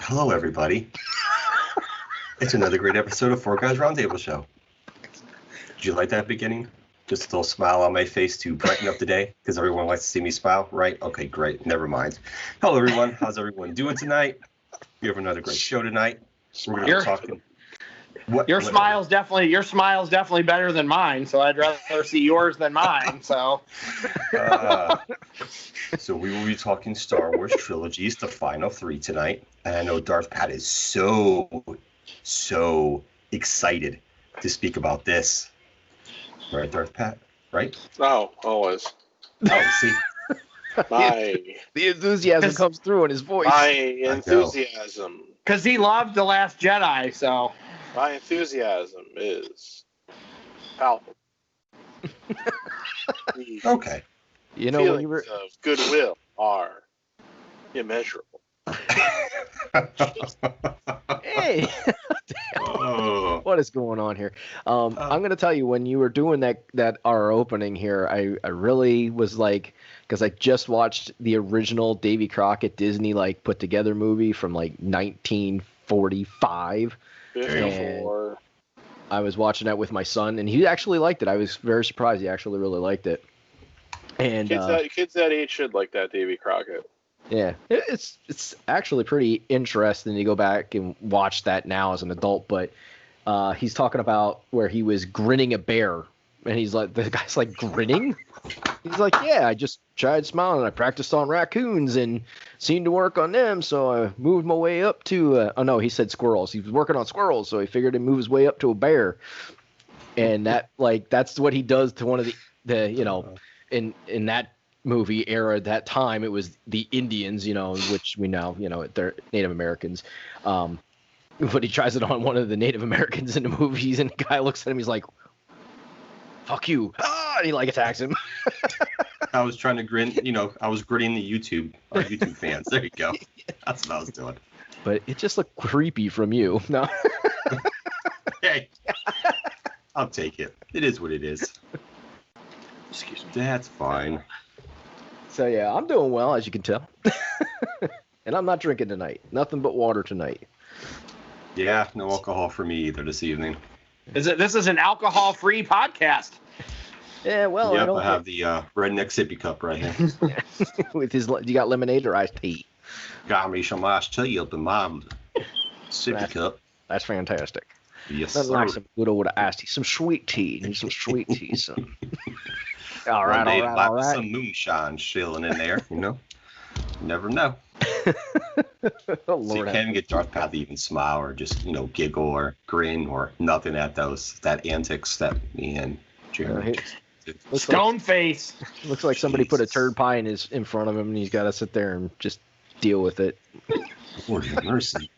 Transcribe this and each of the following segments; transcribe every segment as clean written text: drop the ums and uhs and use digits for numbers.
Hello, everybody. It's another great episode of Four Guys Roundtable Show. Did you like that beginning? Just a little smile on my face to brighten up the day because everyone likes to see me smile, right? Okay, great. Never mind. Hello, everyone. How's everyone doing tonight? We have another great show tonight. We're going to be talking. Your smile's definitely better than mine, so I'd rather see yours than mine. So, so we will be talking Star Wars trilogies, the final three tonight. And I know Darth Pat is so excited to speak about this. Right, Darth Pat? Right? Oh, always. Oh, see. The enthusiasm comes through in his voice. My enthusiasm. Because he loved The Last Jedi, so. My enthusiasm is palpable. Okay. You know, feelings when you were of goodwill are immeasurable. Hey, Oh. what is going on here? I'm gonna tell you, when you were doing that our opening here, I really was like, because I just watched the original Davy Crockett Disney put together movie from 1945. 54. I was watching that with my son, and he actually liked it. I was very surprised. He actually really liked it. And Kids that age should like that Davy Crockett. yeah, it's actually pretty interesting to go back and watch that now as an adult. But he's talking about where he was grinning a bear, and he's like, the guy's like, grinning? He's like, yeah, I just tried smiling. I practiced on raccoons and seemed to work on them, so I moved my way up to oh no, he said squirrels. He was working on squirrels, so he figured he'd move his way up to a bear. And that that's what he does to one of the in that movie era, that time, it was the Indians, which we know, they're Native Americans. But he tries it on one of the Native Americans in the movies, and the guy looks at him, he's like, fuck you. And he attacks him. I was trying to grin, I was grinning the our YouTube fans. There you go. That's what I was doing. But it just looked creepy from you. No. Hey, I'll take it. It is what it is. Excuse me. That's fine. So yeah, I'm doing well, as you can tell. And I'm not drinking tonight. Nothing but water tonight. Yeah, no alcohol for me either this evening. This is an alcohol-free podcast. Yeah, well, yep, I have the redneck sippy cup right here. With you got lemonade or iced tea? Got me some iced tea up in my sippy cup. That's fantastic. Yes, Nothing sir. like some good old iced tea, some sweet tea, need some sweet tea. Some. All One day, right. some moonshine chilling in there, Never know. Oh, So you Lord, can't even get Darth Pat to even smile or just, giggle or grin or nothing at that antics that me and Jeremy just did. Stone face. looks like somebody put a Jesus. turd pie in front of him, and he's got to sit there and just deal with it. Lord have mercy.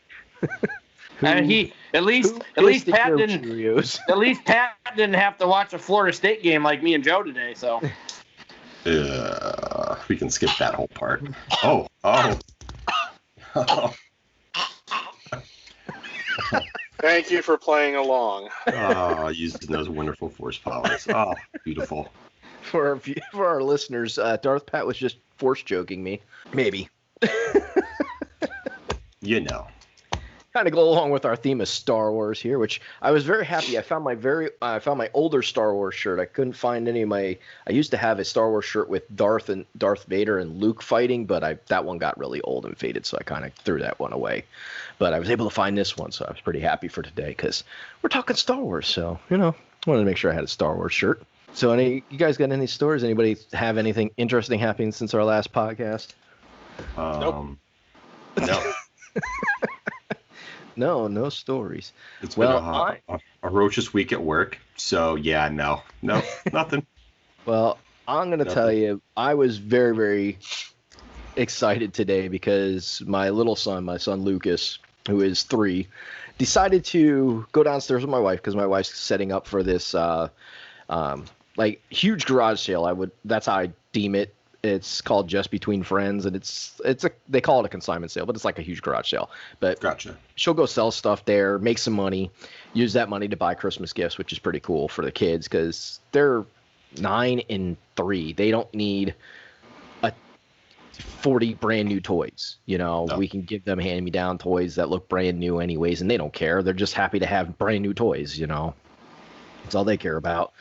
And at least Pat didn't have to watch a Florida State game like me and Joe today. So We can skip that whole part. Oh. Thank you for playing along. Using those wonderful force powers. Oh, beautiful. For our listeners, Darth Pat was just force joking me. Maybe. Kind of go along with our theme of Star Wars here, which I was very happy. I found my older Star Wars shirt. I couldn't find any of my. I used to have a Star Wars shirt with Darth Vader and Luke fighting, but that one got really old and faded, so I kind of threw that one away. But I was able to find this one, so I was pretty happy for today because we're talking Star Wars. So wanted to make sure I had a Star Wars shirt. So you guys got any stories? Anybody have anything interesting happening since our last podcast? Nope. No. No stories. It's been a roaches week at work, so yeah, no, nothing. Well, I'm going to tell you, I was very, very excited today because my son Lucas, who is 3, decided to go downstairs with my wife because my wife's setting up for this huge garage sale. That's how I deem it. It's called Just Between Friends, and they call it a consignment sale, but it's like a huge garage sale. But Gotcha. She'll go sell stuff there, make some money, use that money to buy Christmas gifts, which is pretty cool for the kids because they're 9 and 3. They don't need 40 brand new toys. We can give them hand-me-down toys that look brand new anyways, and they don't care. They're just happy to have brand new toys. That's all they care about.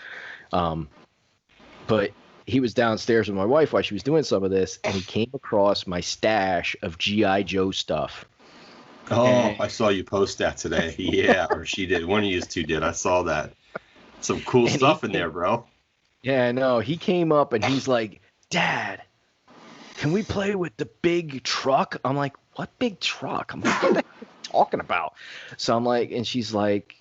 But he was downstairs with my wife while she was doing some of this, and he came across my stash of G.I. Joe stuff. Oh, I saw you post that today. Yeah, or she did. One of you two did. I saw that. Some cool stuff in there, bro. Yeah, I know. He came up and he's like, Dad, can we play with the big truck? I'm like, what big truck? I'm like, what the heck are you talking about? So I'm like, and she's like,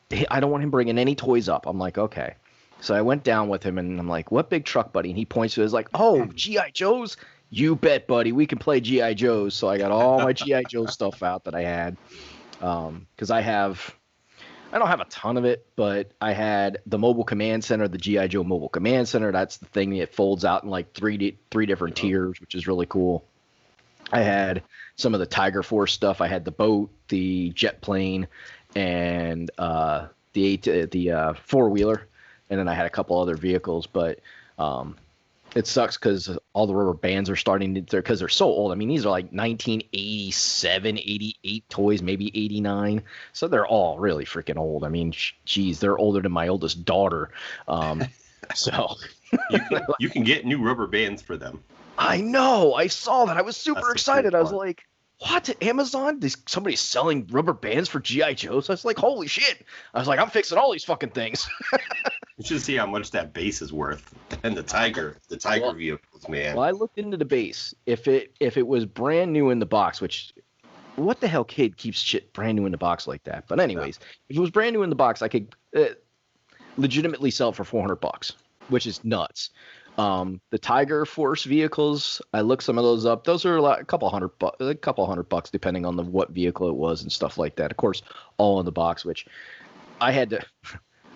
hey, I don't want him bringing any toys up. I'm like, okay. So I went down with him and I'm like, what big truck, buddy? And he points to it, like, oh, G.I. Joe's? You bet, buddy. We can play G.I. Joe's. So I got all my G.I. Joe stuff out that I had. Because I don't have a ton of it, but I had the Mobile Command Center, the G.I. Joe Mobile Command Center. That's the thing that folds out in like three different tiers, which is really cool. I had some of the Tiger Force stuff. I had the boat, the jet plane, and the four-wheeler. And then I had a couple other vehicles, but it sucks because all the rubber bands are starting to, because they're so old. I mean, these are like 1987, 88 toys, maybe 89. So they're all really freaking old. I mean, geez, they're older than my oldest daughter. So you can get new rubber bands for them. I know. I saw that. I was super excited. I was like, what? Amazon? Somebody's selling rubber bands for G.I. Joe's? I was like, holy shit. I was like, I'm fixing all these fucking things. You should see how much that base is worth. And the Tiger vehicles, man. Well, I looked into the base. If it was brand new in the box, which, what the hell kid keeps shit brand new in the box like that? But anyways, if it was brand new in the box, I could legitimately sell it for $400, which is nuts. The Tiger Force vehicles, I looked some of those up. Those are a couple hundred bucks, depending on what vehicle it was and stuff like that. Of course, all in the box, which I had to.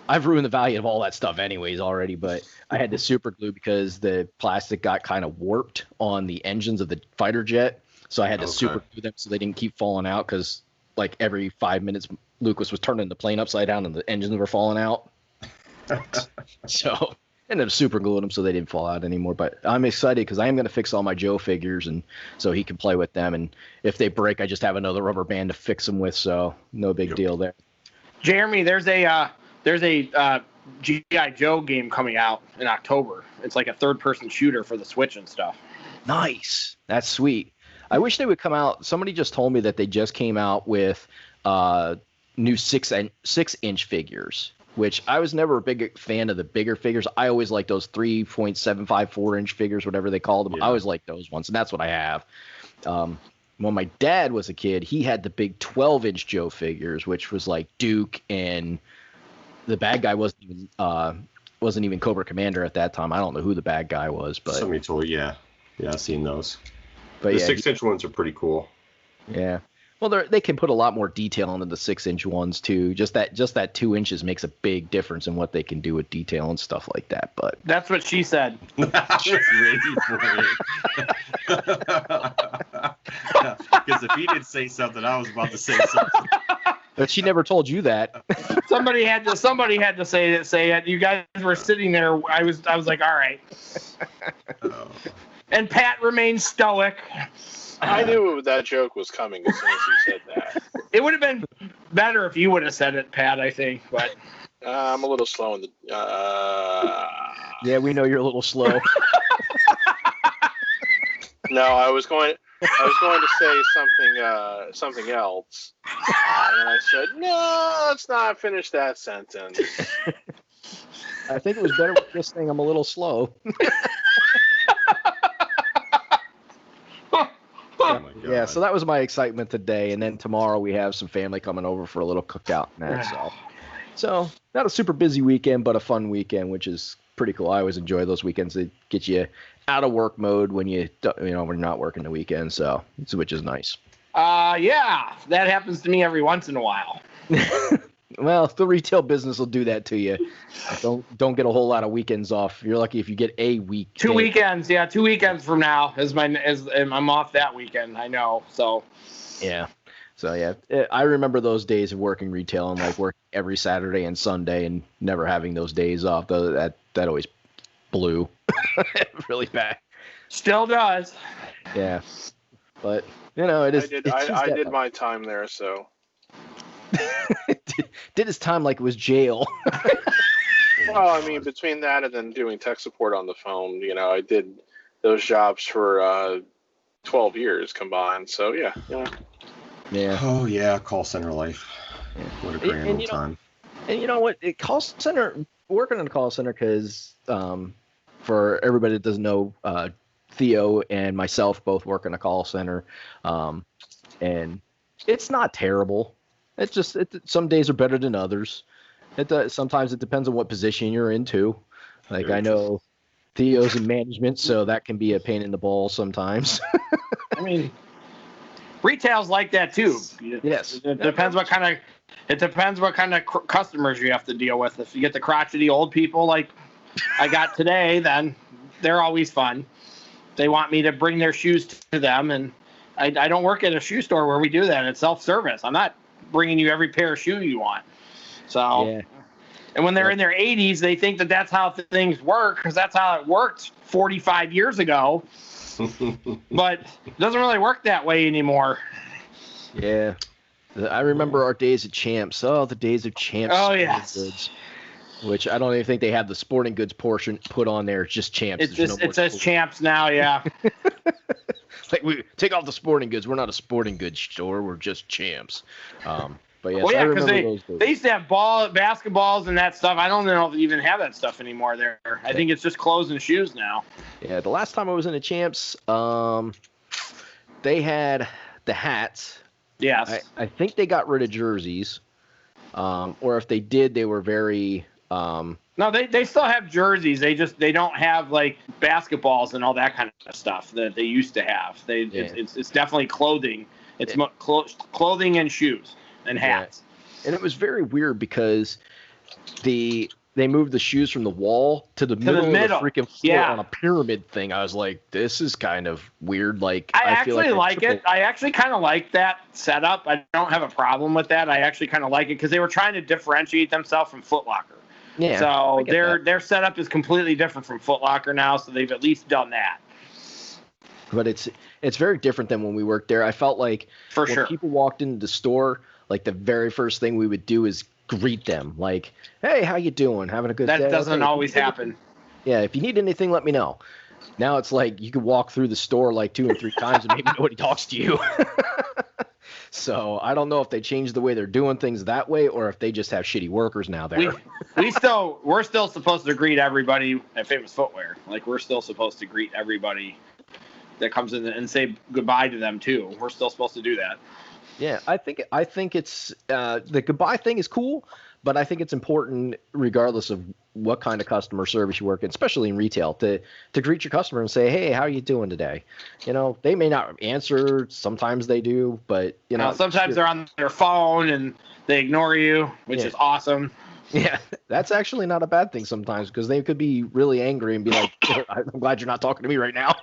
I've ruined the value of all that stuff anyways already, but I had to super glue because the plastic got kind of warped on the engines of the fighter jet. So I had to super glue them so they didn't keep falling out, because like every 5 minutes, Lucas was turning the plane upside down and the engines were falling out. So ended up super gluing them so they didn't fall out anymore. But I'm excited because I am going to fix all my Joe figures, and so he can play with them. And if they break, I just have another rubber band to fix them with. So no big deal there. Jeremy, there's a G.I. Joe game coming out in October. It's like a third-person shooter for the Switch and stuff. Nice. That's sweet. I wish they would come out. Somebody just told me that they just came out with new 6-inch figures, which I was never a big fan of the bigger figures. I always like those 3.75, 4-inch figures, whatever they call them. Yeah. I always like those ones, and that's what I have. When my dad was a kid, he had the big 12-inch Joe figures, which was like Duke, and the bad guy wasn't even Cobra Commander at that time. I don't know who the bad guy was, but somebody told, yeah, I've seen those. But the 6-inch ones are pretty cool. Yeah, well, they can put a lot more detail into the 6-inch ones too. Just that 2 inches makes a big difference in what they can do with detail and stuff like that. But that's what she said. I was ready for it. Because if he didn't say something, I was about to say something. But she never told you that. Somebody had to say it. You guys were sitting there. I was like, all right. Oh. And Pat remained stoic. I knew that joke was coming as soon as you said that. It would have been better if you would have said it, Pat, I think. But I'm a little slow in the. Yeah, we know you're a little slow. No, I was going to say something else, and I said, "No, let's not finish that sentence." I think it was better with just saying I'm a little slow. Oh my God. Yeah, so that was my excitement today, and then tomorrow we have some family coming over for a little cookout and that. So not a super busy weekend, but a fun weekend, which is pretty cool. I always enjoy those weekends. They get you out of work mode when when you're not working the weekend, so which is nice. Yeah, that happens to me every once in a while. Well, the retail business will do that to you. Don't get a whole lot of weekends off. You're lucky if you get a week. 2 weekends, yeah. 2 weekends from now I'm off that weekend. I know. So. Yeah. So yeah, I remember those days of working retail and like working every Saturday and Sunday and never having those days off. That always blew really bad. Still does. Yeah, but it is. I did my time there, so. Did his time like it was jail. Well, I mean, between that and then doing tech support on the phone, I did those jobs for 12 years combined. So yeah. Yeah. Oh yeah, call center life. Yeah. What a grand old time. And you know what? Working in a call center, because for everybody that doesn't know, Theo and myself both work in a call center, and it's not terrible. It's just some days are better than others. Sometimes it depends on what position you're in too. Like I know Theo's in management, so that can be a pain in the ball sometimes. I mean, retail's like that too. Yes. It depends what kind of customers you have to deal with. If you get the crotchety old people like I got today, then they're always fun. They want me to bring their shoes to them, and I don't work at a shoe store where we do that. It's self-service. I'm not bringing you every pair of shoe you want. So, yeah. And when they're in their 80s, they think that that's how things work, because that's how it worked 45 years ago. But it doesn't really work that way anymore. Yeah. I remember our days at Champs. Oh, the days of Champs. Oh, yes. Goods, which I don't even think they have the sporting goods portion put on there. It's just Champs. It says Champs now, yeah. Like, we take off the sporting goods. We're not a sporting goods store. We're just Champs. But yes, well, yeah, because they used to have basketballs and that stuff. I don't know if they even have that stuff anymore there. I think it's just clothes and shoes now. Yeah, the last time I was in a Champs, they had the hats. Yes. I think they got rid of jerseys. Or if they did, they were very... No, they still have jerseys. They don't have like basketballs and all that kind of stuff that they used to have. It's definitely clothing. It's clothing and shoes and hats. Yeah. And it was very weird because they moved the shoes from the wall to the middle of the freaking floor on a pyramid thing. I was like, this is kind of weird. Like I feel like it. I actually kind of like that setup. I don't have a problem with that. I actually kind of like it because they were trying to differentiate themselves from Foot Locker. Yeah. So their setup is completely different from Foot Locker now. So they've at least done that. But it's very different than when we worked there. I felt like when people walked into the store, like the very first thing we would do is greet them. Like, hey, how you doing? Having a good day? That doesn't always happen. Yeah, if you need anything, let me know. Now it's like you could walk through the store like 2 or 3 times and maybe nobody talks to you. So I don't know if they changed the way they're doing things that way or if they just have shitty workers now there. We're still supposed to greet everybody at Famous Footwear. Like we're still supposed to greet everybody that comes in and say goodbye to them too. We're still supposed to do that. Yeah, I think it's the goodbye thing is cool, but I think it's important regardless of what kind of customer service you work in, especially in retail, to greet your customer and say, hey, how are you doing today? They may not answer. Sometimes they do, but sometimes they're on their phone and they ignore you, which is awesome. Yeah, that's actually not a bad thing sometimes because they could be really angry and be like, I'm glad you're not talking to me right now.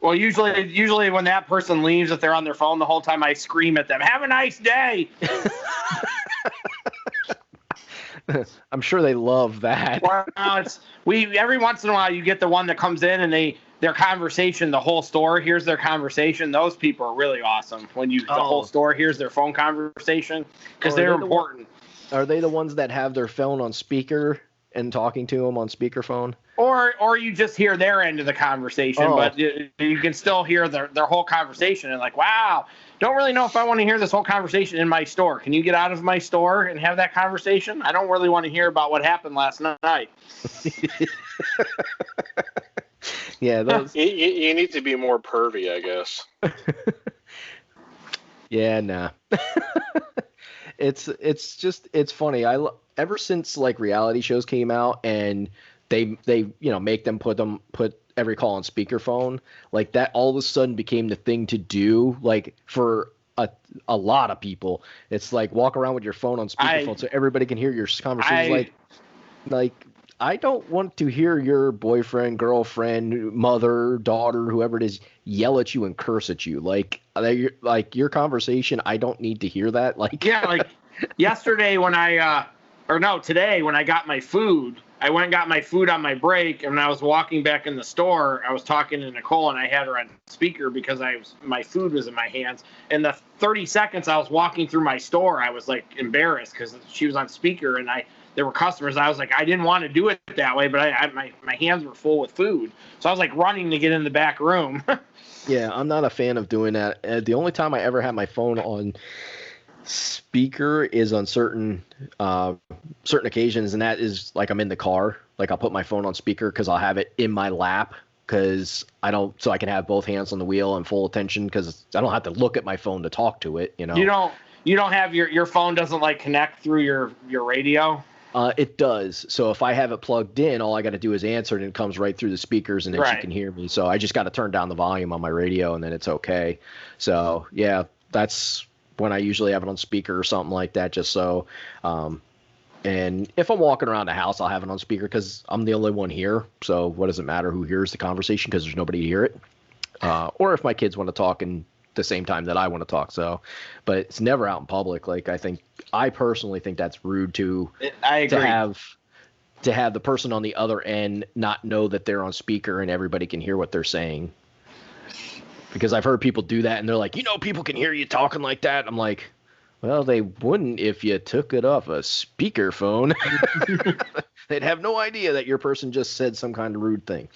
Well, usually when that person leaves, if they're on their phone the whole time, I scream at them, have a nice day. I'm sure they love that. Well, every once in a while you get the one that comes in and their conversation, the whole store hears their conversation. Those people are really awesome when the whole store hears their phone conversation because they're important. Are they the ones that have their phone on speaker and talking to them on speakerphone? Or you just hear their end of the conversation, but you can still hear their whole conversation and like, wow, don't really know if I want to hear this whole conversation in my store. Can you get out of my store and have that conversation? I don't really want to hear about what happened last night. Yeah, you need to be more pervy, I guess. Yeah, nah. It's funny. Ever since like reality shows came out and they make them put every call on speakerphone, like that all of a sudden became the thing to do, like for a lot of people. It's like walk around with your phone on speakerphone so everybody can hear your conversation. Like I don't want to hear your boyfriend, girlfriend, mother, daughter, whoever it is, yell at you and curse at you. Like your conversation, I don't need to hear that. Like yeah, like yesterday when today when I got my food, I went and got my food on my break, and when I was walking back in the store, I was talking to Nicole, and I had her on speaker because my food was in my hands. In the 30 seconds I was walking through my store, I was like embarrassed because she was on speaker, and there were customers. I was like, I didn't want to do it that way, but my hands were full with food, so I was like running to get in the back room. Yeah, I'm not a fan of doing that. The only time I ever had my phone on speaker is on certain occasions, and that is like I'm in the car. Like I'll put my phone on speaker because I'll have it in my lap so I can have both hands on the wheel and full attention because I don't have to look at my phone to talk to it. You don't have your phone doesn't like connect through your radio. It does. So if I have it plugged in, all I got to do is answer it, and it comes right through the speakers, and then she can hear me. So I just got to turn down the volume on my radio, and then it's okay. So yeah, that's when I usually have it on speaker or something like that, just so. And if I'm walking around the house, I'll have it on speaker because I'm the only one here. So what does it matter who hears the conversation because there's nobody to hear it? Or if my kids want to talk and the same time that I want to talk. So, but it's never out in public. Like I personally think that's rude to have the person on the other end not know that they're on speaker and everybody can hear what they're saying. Because I've heard people do that and they're like, people can hear you talking like that. I'm like, well, they wouldn't if you took it off a speaker phone. They'd have no idea that your person just said some kind of rude thing.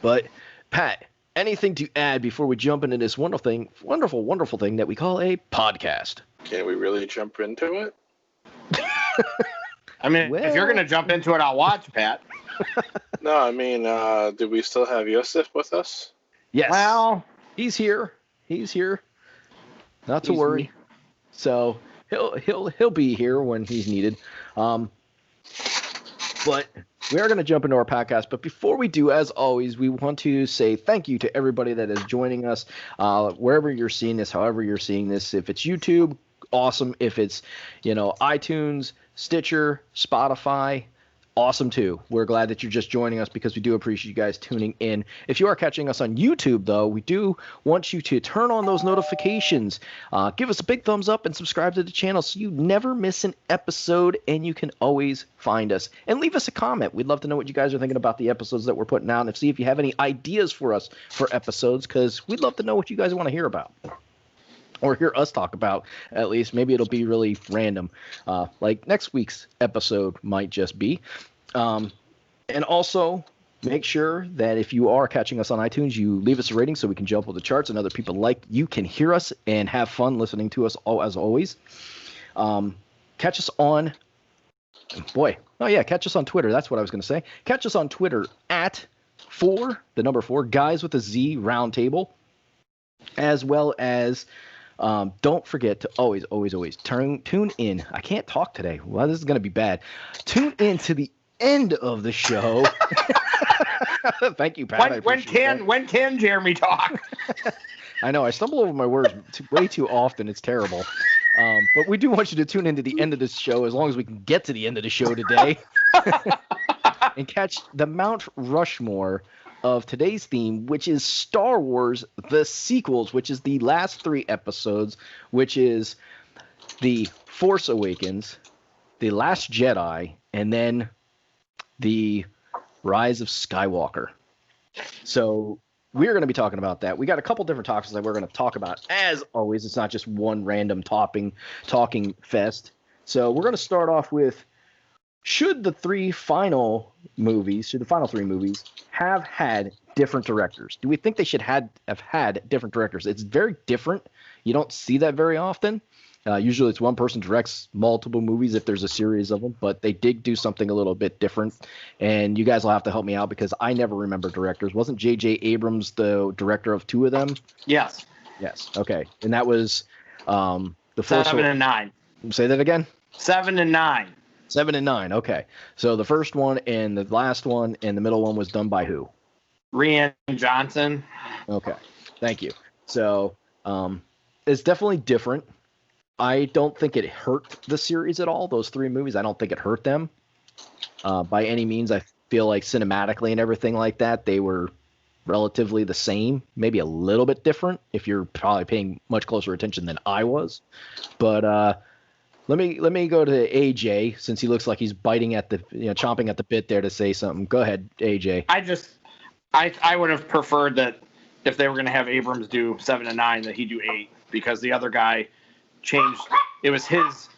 But Pat, anything to add before we jump into this wonderful thing that we call a podcast? Can we really jump into it? I mean, if you're going to jump into it, I'll watch, Pat. No, I mean, do we still have Yosef with us? Yes. Well, he's here. Not to worry. So he'll be here when he's needed. But we are going to jump into our podcast. But before we do, as always, we want to say thank you to everybody that is joining us, wherever you're seeing this, however you're seeing this. If it's YouTube, awesome. If it's, iTunes, Stitcher, Spotify, awesome too. We're glad that you're just joining us because we do appreciate you guys tuning in. If you are catching us on YouTube, though, we do want you to turn on those notifications. Give us a big thumbs up and subscribe to the channel so you never miss an episode and you can always find us. And leave us a comment. We'd love to know what you guys are thinking about the episodes that we're putting out and see if you have any ideas for us for episodes because we'd love to know what you guys want to hear about. Or hear us talk about, at least. Maybe it'll be really random. Like next week's episode might just be. And also, make sure that if you are catching us on iTunes, you leave us a rating so we can jump with the charts and other people like you can hear us and have fun listening to us as always. Catch us on... catch us on Twitter. That's what I was going to say. Catch us on Twitter at the number 4, Guys with a Z Roundtable, as well as... don't forget to always tune in. I can't talk today. Well, this is going to be bad. Tune in to the end of the show. Thank you, Pat. When can Jeremy talk? I know. I stumble over my words way too often. It's terrible. But we do want you to tune in to the end of this show as long as we can get to the end of the show today. And catch the Mount Rushmore of today's theme, which is Star Wars, the sequels, which is the last 3 episodes, which is The Force Awakens, The Last Jedi, and then The Rise of Skywalker. So we're going to be talking about that. We got a couple different topics that we're going to talk about. As always, it's not just one random talking fest. So we're going to start off with, should the final 3 movies have had different directors? Do we think they should have had different directors? It's very different. You don't see that very often. Usually it's one person directs multiple movies if there's a series of them, but they did do something a little bit different. And you guys will have to help me out because I never remember directors. Wasn't J.J. Abrams the director of 2 of them? Yes. Okay. And that was the first 7 and 9. Say that again? 7 and 9. 7 and 9. Okay. So the first one and the last one and the middle one was done by who? Rian Johnson. Okay. Thank you. So it's definitely different. I don't think it hurt the series at all. Those 3 movies, I don't think it hurt them by any means. I feel like cinematically and everything like that, they were relatively the same, maybe a little bit different if you're probably paying much closer attention than I was. But Let me go to AJ since he looks like he's biting at the chomping at the bit there to say something. Go ahead, AJ. I would have preferred that if they were going to have Abrams do 7 and 9, that he do 8, because the other guy changed. It was his.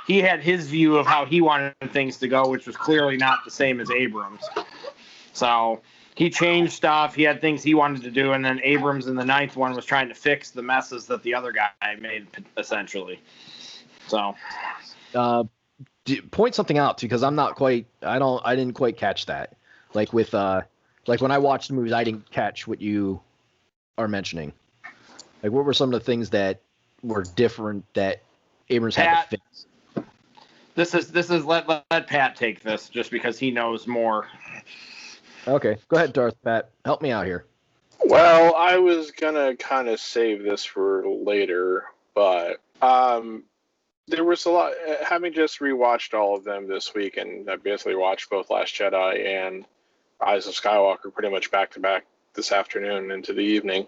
He had his view of how he wanted things to go, which was clearly not the same as Abrams. So he changed stuff. He had things he wanted to do, and then Abrams in the 9th one was trying to fix the messes that the other guy made, essentially. So, point something out because I'm not quite. I didn't quite catch that. Like with like when I watched the movies, I didn't catch what you are mentioning. Like, what were some of the things that were different that Abrams had to fix? This is let Pat take this just because he knows more. Okay, go ahead, Darth Pat. Help me out here. Well, I was gonna kind of save this for later, but there was a lot. Having just rewatched all of them this week, and I basically watched both Last Jedi and Rise of Skywalker pretty much back to back this afternoon into the evening.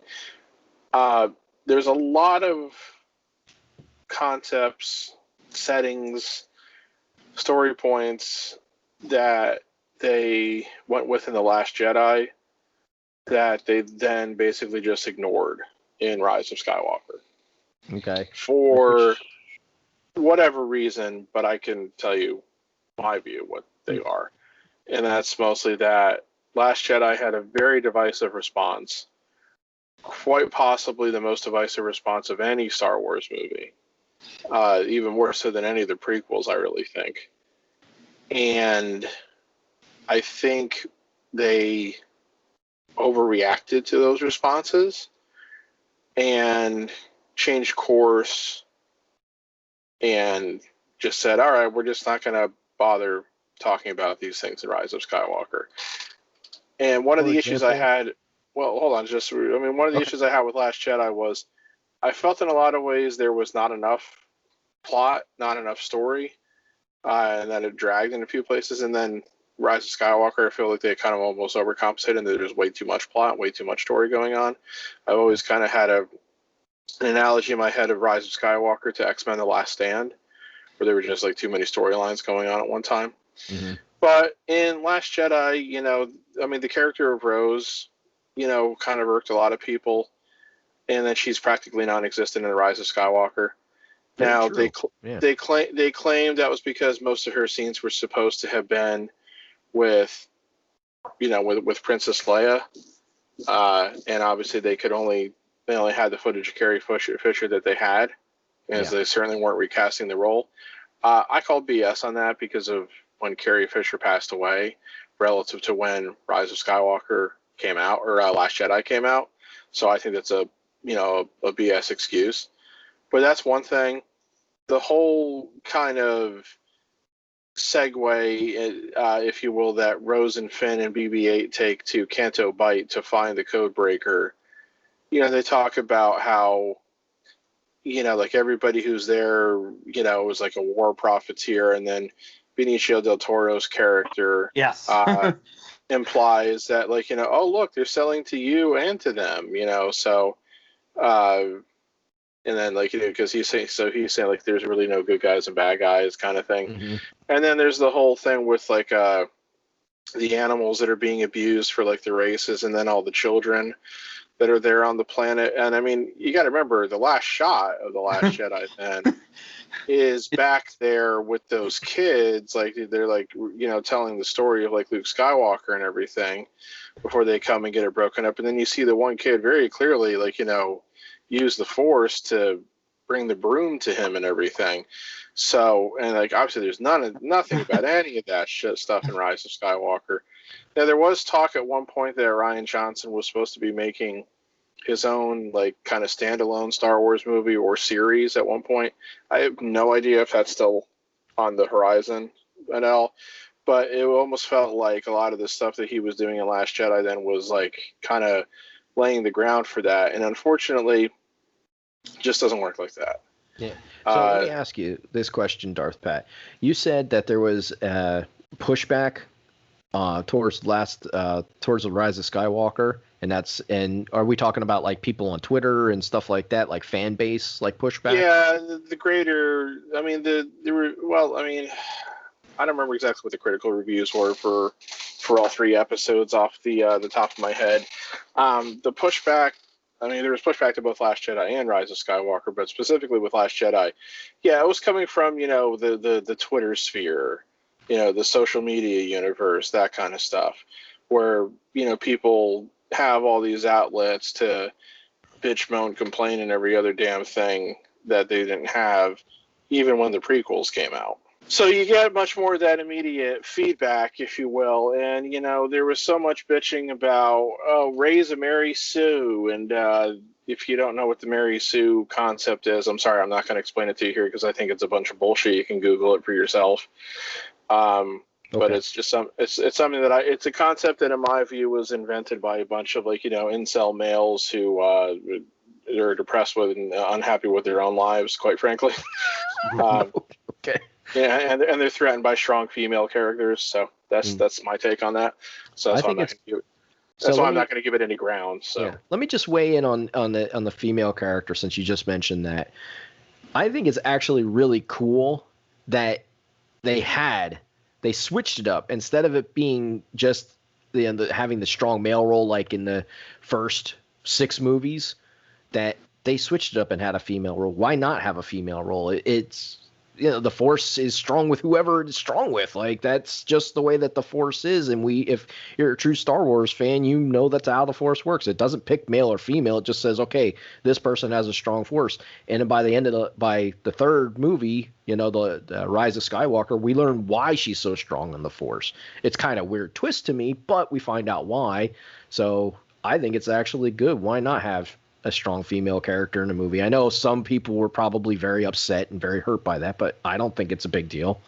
There's a lot of concepts, settings, story points that they went with in The Last Jedi that they then basically just ignored in Rise of Skywalker. Okay. For whatever reason, but I can tell you my view what they are. And that's mostly that Last Jedi had a very divisive response, quite possibly the most divisive response of any Star Wars movie, even more so than any of the prequels, I really think. And I think they overreacted to those responses and changed course and just said, all right, we're just not going to bother talking about these things in Rise of Skywalker. And one of the issues I had, well, hold on, one of the issues I had with Last Jedi was I felt in a lot of ways there was not enough plot, not enough story, and that it dragged in a few places. And then Rise of Skywalker, I feel like they kind of almost overcompensated and there's way too much plot, way too much story going on. I've always kind of had an analogy in my head of Rise of Skywalker to X-Men The Last Stand, where there were just like too many storylines going on at one time. Mm-hmm. But in Last Jedi, the character of Rose, kind of irked a lot of people, and then she's practically non-existent in The Rise of Skywalker. Now they claimed that was because most of her scenes were supposed to have been with Princess Leia, and obviously they only had the footage of Carrie Fisher that they had, as they certainly weren't recasting the role. I called BS on that because of when Carrie Fisher passed away relative to when Rise of Skywalker came out, or Last Jedi came out. So I think that's a BS excuse. But that's one thing. The whole kind of segue, if you will, that Rose and Finn and BB-8 take to Canto Bight to find the code breaker. They talk about how, like everybody who's there, was like a war profiteer, and then Benicio del Toro's character implies that, like, oh, look, they're selling to you and to them, so, and then, like, because he's saying like there's really no good guys and bad guys kind of thing. Mm-hmm. And then there's the whole thing with like the animals that are being abused for like the races, and then all the children that are there on the planet. And I mean, you got to remember the last shot of The Last Jedi then is back there with those kids, like they're like telling the story of like Luke Skywalker and everything before they come and get it broken up. And then you see the one kid very clearly like use the Force to bring the broom to him and everything. So, and like obviously there's nothing about any of that stuff in Rise of Skywalker. Now there was talk at one point that Rian Johnson was supposed to be making his own like kind of standalone Star Wars movie or series at one point. I have no idea if that's still on the horizon at all, but it almost felt like a lot of the stuff that he was doing in Last Jedi then was like kind of laying the ground for that, and unfortunately just doesn't work like that. Yeah. So let me ask you this question, Darth Pat. You said that there was pushback towards the Rise of Skywalker, And are we talking about like people on Twitter and stuff like that, like fan base, like pushback? Yeah, the greater. I mean, there were. Well, I mean, I don't remember exactly what the critical reviews were for all 3 episodes off the top of my head. The pushback. I mean, there was pushback to both Last Jedi and Rise of Skywalker, but specifically with Last Jedi, yeah, it was coming from the Twitter sphere, the social media universe, that kind of stuff, where people have all these outlets to bitch, moan, complain, and every other damn thing that they didn't have, even when the prequels came out. So you get much more of that immediate feedback, if you will. And, there was so much bitching about, Rey's a Mary Sue. And if you don't know what the Mary Sue concept is, I'm sorry, I'm not going to explain it to you here because I think it's a bunch of bullshit. You can Google it for yourself. But it's just it's something that it's a concept that in my view was invented by a bunch of incel males who are depressed with and unhappy with their own lives, quite frankly. Okay. Yeah, and they're threatened by strong female characters, so that's my take on that. So that's why I'm not going to give it any ground. So yeah. Let me just weigh in on the female character since you just mentioned that. I think it's actually really cool that they switched it up instead of it being just having the strong male role like in the first 6 movies, that they switched it up and had a female role. Why not have a female role? It's the Force is strong with whoever it's strong with. Like, that's just the way that the Force is. And if you're a true Star Wars fan, you know that's how the Force works. It doesn't pick male or female. It just says, okay, this person has a strong Force. And by the end of by the 3rd movie, the Rise of Skywalker, we learn why she's so strong in the Force. It's kind of weird twist to me, but we find out why. So I think it's actually good. Why not have a strong female character in a movie? I know some people were probably very upset and very hurt by that, but I don't think it's a big deal.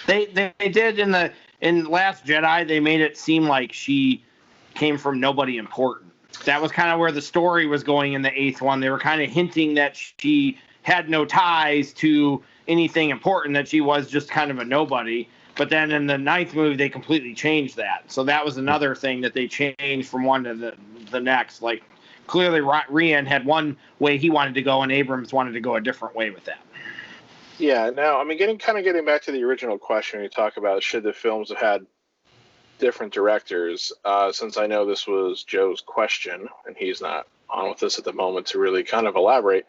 They did in Last Jedi. They made it seem like she came from nobody important. That was kind of where the story was going in the 8th one. They were kind of hinting that she had no ties to anything important, that she was just kind of a nobody. But then in the 9th movie, they completely changed that. So that was another thing that they changed from one to the next. Like, clearly Rian had one way he wanted to go, and Abrams wanted to go a different way with that. Yeah, now, I mean, getting back to the original question, you talk about should the films have had different directors, since I know this was Joe's question, and he's not on with us at the moment to really kind of elaborate.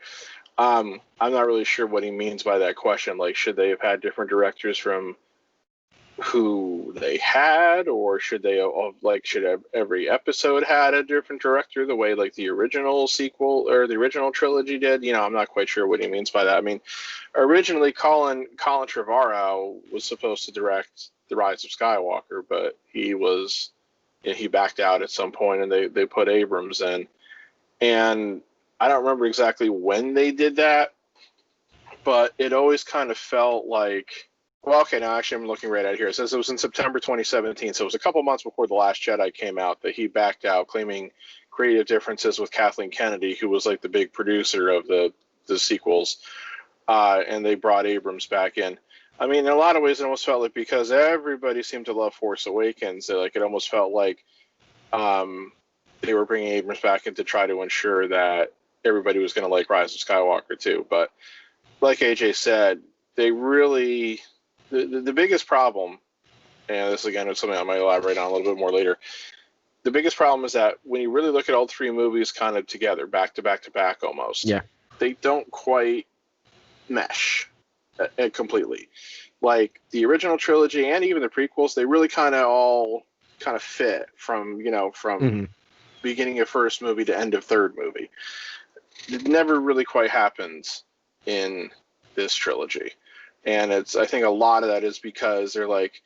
I'm not really sure what he means by that question. Like, should they have had different directors from who they had, or should they have every episode had a different director the way like the original sequel or the original trilogy did? I'm not quite sure what he means by that. I mean, originally Colin Trevorrow was supposed to direct The Rise of Skywalker, but he backed out at some point, and they put Abrams in. And I don't remember exactly when they did that, but it always kind of felt like, well, okay, now actually I'm looking right at it here. It says it was in September 2017, so it was a couple months before The Last Jedi came out that he backed out, claiming creative differences with Kathleen Kennedy, who was like the big producer of the sequels, and they brought Abrams back in. I mean, in a lot of ways, it almost felt like because everybody seemed to love Force Awakens, that it almost felt like they were bringing Abrams back in to try to ensure that everybody was going to like Rise of Skywalker too. But like AJ said, they really... The biggest problem, and this again is something I might elaborate on a little bit more later, the biggest problem is that when you really look at all 3 movies kind of together, back to back to back almost, they don't quite mesh completely. Like the original trilogy and even the prequels, they really kind of all kind of fit from beginning of first movie to end of 3rd movie. It never really quite happens in this trilogy. And I think a lot of that is because they're like,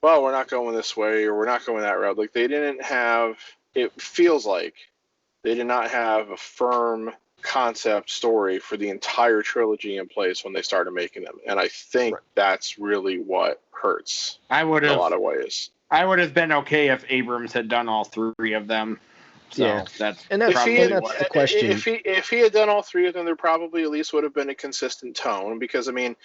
well, we're not going this way or we're not going that route. Like, they didn't have, it feels like they did not have a firm concept story for the entire trilogy in place when they started making them. And I think that's really what hurts in a lot of ways. I would have been okay if Abrams had done all 3 of them. So that's the question. If he had done all 3 of them, there probably at least would have been a consistent tone, because I mean,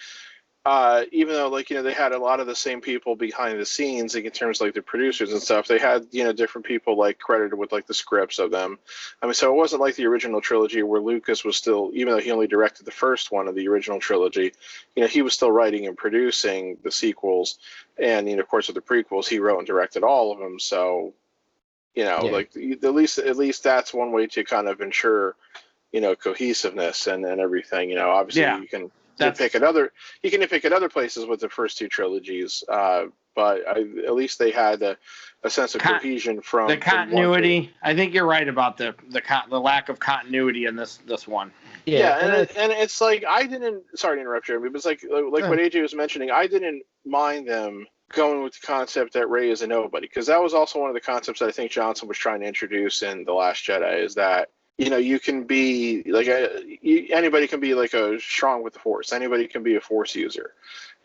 even though like they had a lot of the same people behind the scenes, like in terms of like the producers and stuff, they had different people like credited with like the scripts of them. I mean, so it wasn't like the original trilogy where Lucas was still, even though he only directed the first one of the original trilogy, he was still writing and producing the sequels, and of course with the prequels he wrote and directed all of them. So like at least that's one way to kind of ensure cohesiveness and everything. Obviously you can pick at other places with the first two trilogies, but at least they had a sense of cohesion from the continuity. I think you're right about the lack of continuity in this one. And it's like I didn't. Sorry to interrupt, Jeremy, but it's like what AJ was mentioning. I didn't mind them going with the concept that Rey is a nobody, because that was also one of the concepts that I think Johnson was trying to introduce in The Last Jedi, is that you can be like anybody can be like a strong with the Force. Anybody can be a Force user,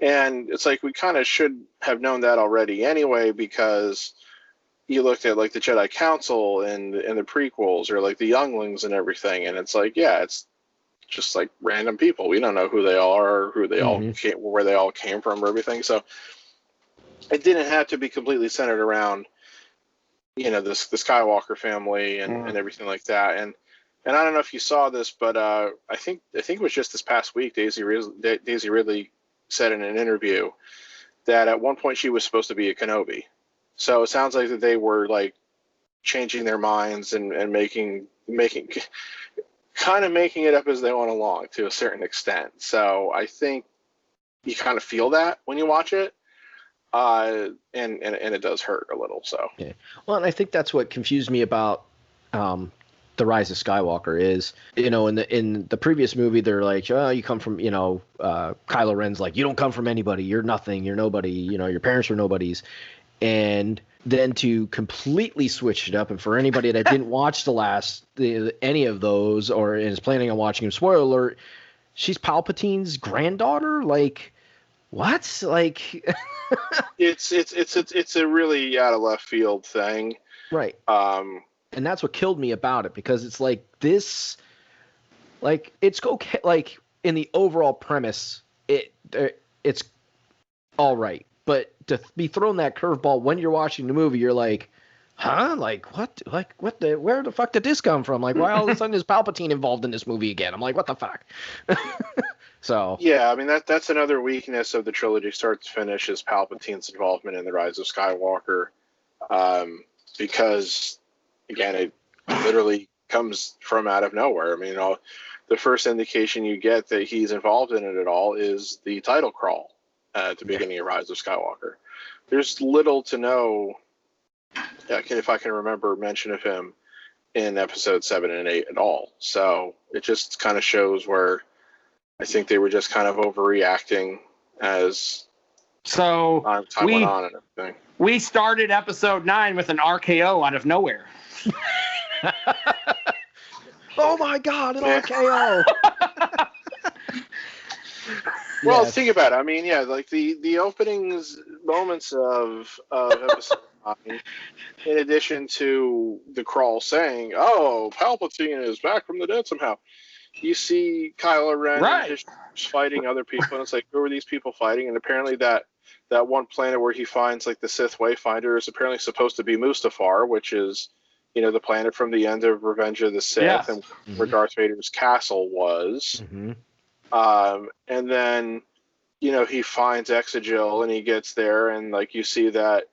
and it's like we kind of should have known that already anyway, because you looked at like the Jedi Council and the prequels, or like the younglings and everything, and it's like it's just like random people. We don't know who they are, or who they all came, where they all came from, or everything. So it didn't have to be completely centered around the Skywalker family and everything like that. And I don't know if you saw this, but I think it was just this past week, Daisy Ridley said in an interview that at one point she was supposed to be a Kenobi. So it sounds like that they were like changing their minds and making it up as they went along to a certain extent. So I think you kind of feel that when you watch it. And it does hurt a little. So well, and I think that's what confused me about The Rise of Skywalker is, in the previous movie they're like, oh, you come from, Kylo Ren's like, you don't come from anybody, you're nothing, you're nobody, your parents are nobodies, and then to completely switch it up, and for anybody that didn't watch any of those or is planning on watching them, spoiler alert, she's Palpatine's granddaughter. Like, what? Like. It's a really out of left field thing, right? And that's what killed me about it, because it's like this, like it's okay, like in the overall premise, it's all right, but to be thrown that curveball when you're watching the movie, you're like, huh? Like what? Like what? Where the fuck did this come from? Like why all of a sudden is Palpatine involved in this movie again? I'm like, what the fuck? So yeah, I mean that's another weakness of the trilogy start to finish is Palpatine's involvement in The Rise of Skywalker, because again it literally comes from out of nowhere. I mean, the first indication you get that he's involved in it at all is the title crawl at the beginning of Rise of Skywalker. There's little to no, if I can remember, mention of him in episode 7 and 8 at all. So it just kind of shows where I think they were just kind of overreacting as time went on and everything. We started episode 9 with an RKO out of nowhere. Oh my God, an RKO! Well, think about it. I mean, like the openings moments of episode 9, in addition to the crawl saying, "Oh, Palpatine is back from the dead somehow." You see Kylo Ren fighting other people, and it's like, who are these people fighting? And apparently that one planet where he finds like the Sith Wayfinder is apparently supposed to be Mustafar, which is, the planet from the end of Revenge of the Sith, and where Darth Vader's castle was. And then, he finds Exegil and he gets there, and like you see that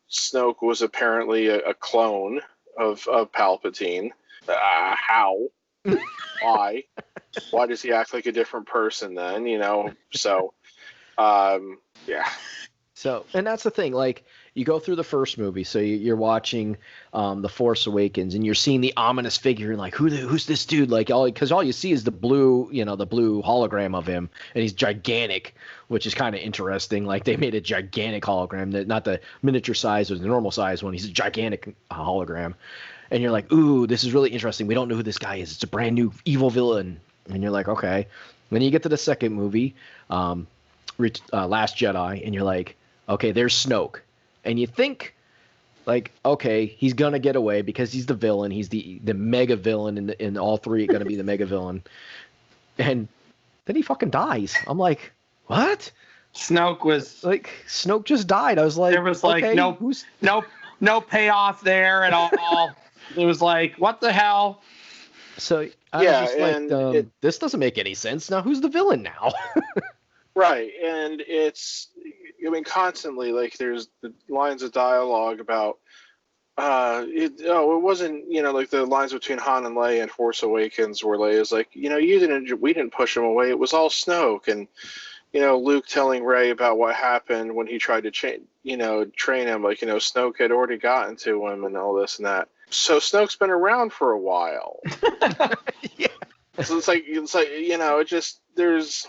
Snoke was apparently a clone of Palpatine. How? Why? Why does he act like a different person then? So, yeah. So, and that's the thing. Like, you go through the first movie, so you're watching The Force Awakens, and you're seeing the ominous figure, and like, who's this dude? Like, because all you see is the blue hologram of him, and he's gigantic, which is kind of interesting. Like, they made a gigantic hologram, not the miniature size or the normal size one. He's a gigantic hologram. And you're like, ooh, this is really interesting. We don't know who this guy is. It's a brand new evil villain. And you're like, okay. Then you get to the second movie, Last Jedi, and you're like, okay, there's Snoke. And you think, like, okay, he's going to get away because he's the villain. He's the mega villain in all three going to be the mega villain. And then he fucking dies. I'm like, what? Snoke was Like Snoke just died. I was like, there was like okay, no payoff there at all. It was like, what the hell? So I was just like, this doesn't make any sense. Now who's the villain now? Right, and it's, I mean, constantly, like, there's the lines of dialogue about, it wasn't, like the lines between Han and Leia in Force Awakens where Leia's like, we didn't push him away, it was all Snoke, and, Luke telling Rey about what happened when he tried to train him, like, Snoke had already gotten to him and all this and that. So Snoke's been around for a while. Yeah. So it's like, it just, there's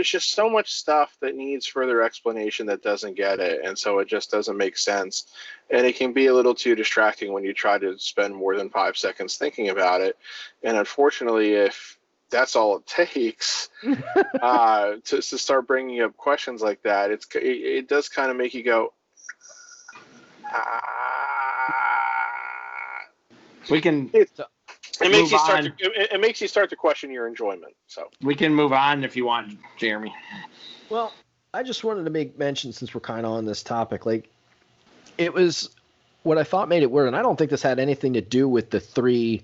just so much stuff that needs further explanation that doesn't get it, and so it just doesn't make sense, and it can be a little too distracting when you try to spend more than 5 seconds thinking about it. And unfortunately, if that's all it takes to start bringing up questions like that, it does kind of make you go, we can. It makes you start to question your enjoyment. So we can move on if you want, Jeremy. Well, I just wanted to make mention, since we're kind of on this topic, like, it was what I thought made it weird, and I don't think this had anything to do with the three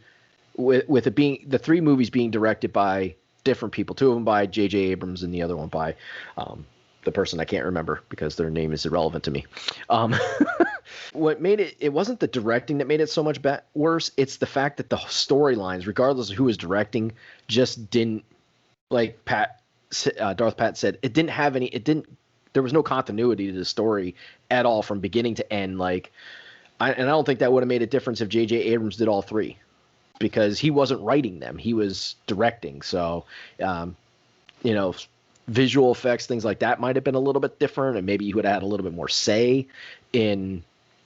movies being directed by different people. 2 of them by J.J. Abrams and the other one by the person I can't remember because their name is irrelevant to me. What made it wasn't the directing that made it so much worse. It's the fact that the storylines, regardless of who was directing, just didn't, like Darth Pat said, there was no continuity to the story at all from beginning to end. And I don't think that would have made a difference if J.J. Abrams did all 3, because he wasn't writing them, he was directing. So, visual effects, things like that might have been a little bit different, and maybe he would have had a little bit more say in,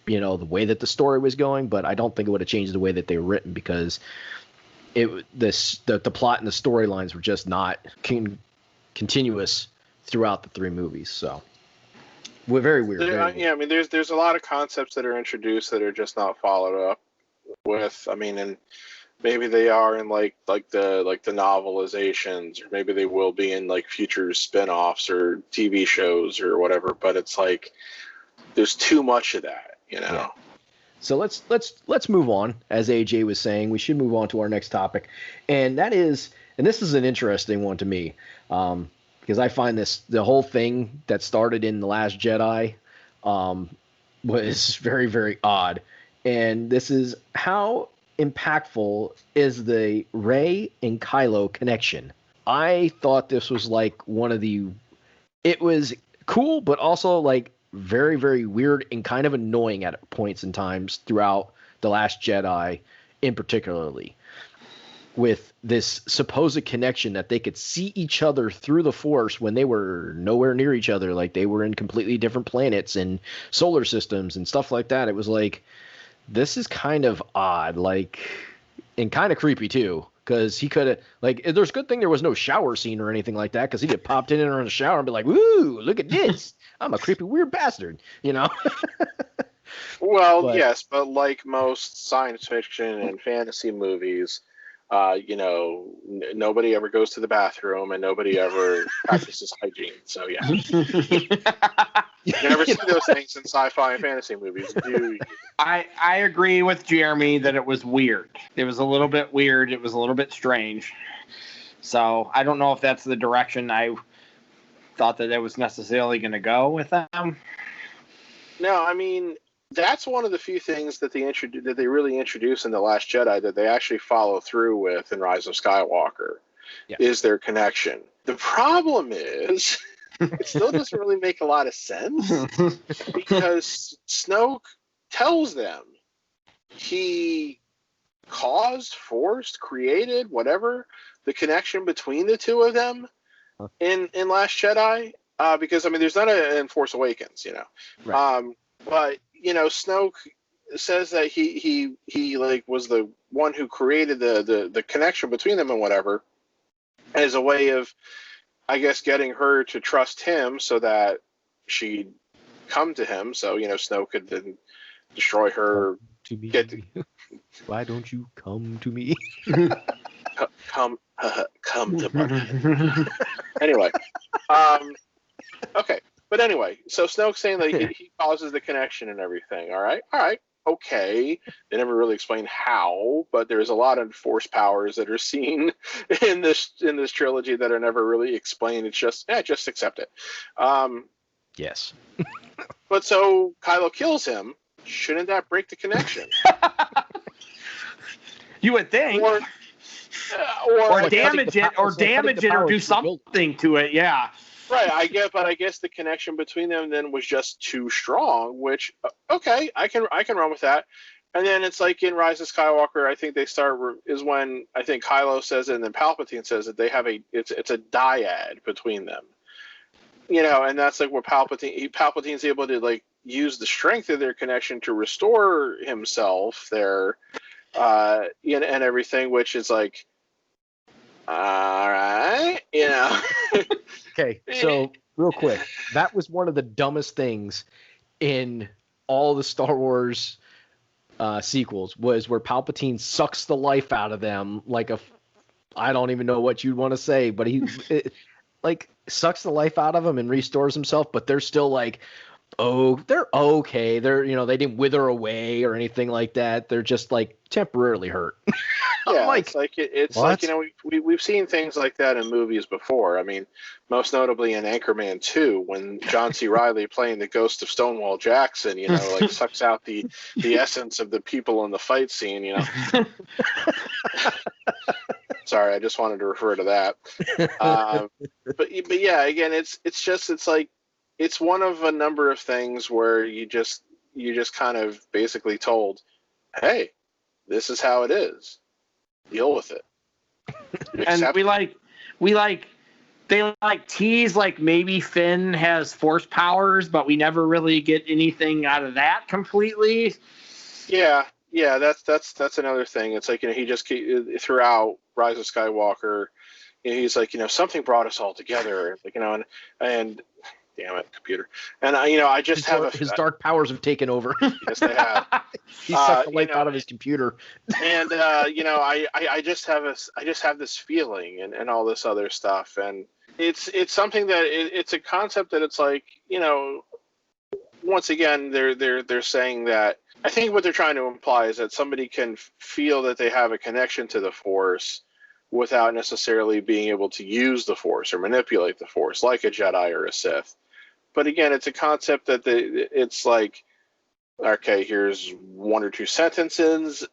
the way that the story was going, but I don't think it would have changed the way that they were written, because the plot and the storylines were just not continuous throughout the 3 movies. So we're very weird. I mean, there's a lot of concepts that are introduced that are just not followed up with. I mean, and maybe they are in like the novelizations, or maybe they will be in like future spin-offs or TV shows or whatever, but it's like there's too much of that, Yeah. So let's move on. As AJ was saying, we should move on to our next topic, and this is an interesting one to me, because I find the whole thing that started in The Last Jedi was very, very odd, and this is how impactful is the Rey and Kylo connection. I thought this was like it was cool, but also like very, very weird and kind of annoying at points and times throughout The Last Jedi, in particularly, with this supposed connection that they could see each other through the Force when they were nowhere near each other, like they were in completely different planets and solar systems and stuff like that. It was like, this is kind of odd, and kind of creepy too, because he could have, there's a good thing there was no shower scene or anything like that, because he'd have popped in the shower and be like, "Woo, look at this! I'm a creepy, weird bastard," Well, yes, but like most science fiction and fantasy movies, nobody ever goes to the bathroom and nobody ever practices hygiene. So yeah, you never see those things in sci-fi and fantasy movies, do you? I agree with Jeremy that it was weird. It was a little bit weird. It was a little bit strange. So I don't know if that's the direction I thought that it was necessarily going to go with them. No, I mean, that's one of the few things that they really introduce in The Last Jedi that they actually follow through with in Rise of Skywalker, is their connection. The problem is, it still doesn't really make a lot of sense, because Snoke tells them he caused, forced, created, whatever, the connection between the 2 of them in Last Jedi, because I mean, there's none in Force Awakens, Right. But Snoke says that he was the one who created the connection between them and whatever, as a way of, I guess, getting her to trust him so that she'd come to him. So Snoke could then destroy her. To me. Why don't you come to me? Come to Buckhead. Anyway, Okay, but anyway, so Snoke's saying that he causes the connection and everything. All right, okay. They never really explain how, but there's a lot of force powers that are seen in this trilogy that are never really explained. It's just accept it. Yes. But so Kylo kills him. Shouldn't that break the connection? You would think. Or damage it, or do something to it. Yeah. Right, I guess the connection between them then was just too strong. Which okay, I can run with that. And then it's like in Rise of Skywalker, I think they start is when I think Kylo says it, and then Palpatine says that they have it's a dyad between them. And that's like where Palpatine's able to like use the strength of their connection to restore himself there, and everything, which is like, all right, Okay, so real quick, that was one of the dumbest things in all the Star Wars sequels, was where Palpatine sucks the life out of them like I don't even know what you'd want to say, but like sucks the life out of them and restores himself, but they're still like, oh, they're okay. They're, they didn't wither away or anything like that. They're just like temporarily hurt. Yeah, it's like we've seen things like that in movies before. I mean, most notably in Anchorman 2, when John C. Reilly playing the ghost of Stonewall Jackson, like sucks out the essence of the people in the fight scene. Sorry, I just wanted to refer to that. But yeah, again, it's like it's one of a number of things where you just kind of basically told, hey, this is how it is. Deal with it. And they tease like maybe Finn has force powers, but we never really get anything out of that completely. Yeah, that's another thing. It's like he just throughout Rise of Skywalker, he's like something brought us all together, like and damn it, computer. And I just his dark powers have taken over. Yes, they have. He sucked the life out of his computer. And I just have this feeling and all this other stuff, and it's something that it's a concept that it's like once again they're saying that. I think what they're trying to imply is that somebody can feel that they have a connection to the Force without necessarily being able to use the Force or manipulate the Force like a Jedi or a Sith. But again, it's a concept that it's like, okay, here's one or two sentences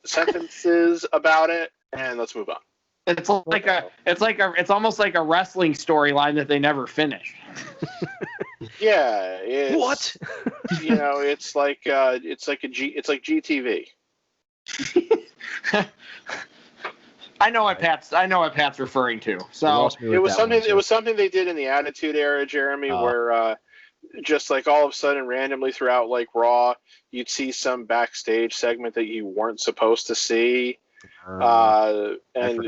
about it, and let's move on. It's almost like a wrestling storyline that they never finished. Yeah. What? It's like GTV. I know what Pat's referring to. So it was something they did in the Attitude Era, Jeremy, where just like all of a sudden randomly throughout like Raw, you'd see some backstage segment that you weren't supposed to see. And and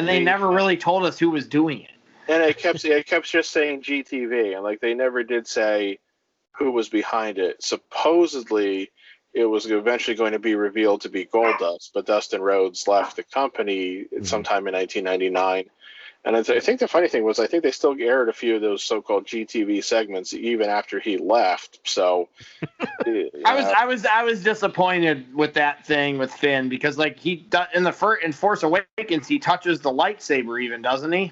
they never really told us who was doing it. And it kept just saying GTV, and like they never did say who was behind it. Supposedly it was eventually going to be revealed to be Goldust, but Dustin Rhodes left the company sometime in 1999. And I think the funny thing was, I think they still aired a few of those so-called GTV segments even after he left. So, I was disappointed with that thing with Finn, because like in Force Awakens he touches the lightsaber even, doesn't he?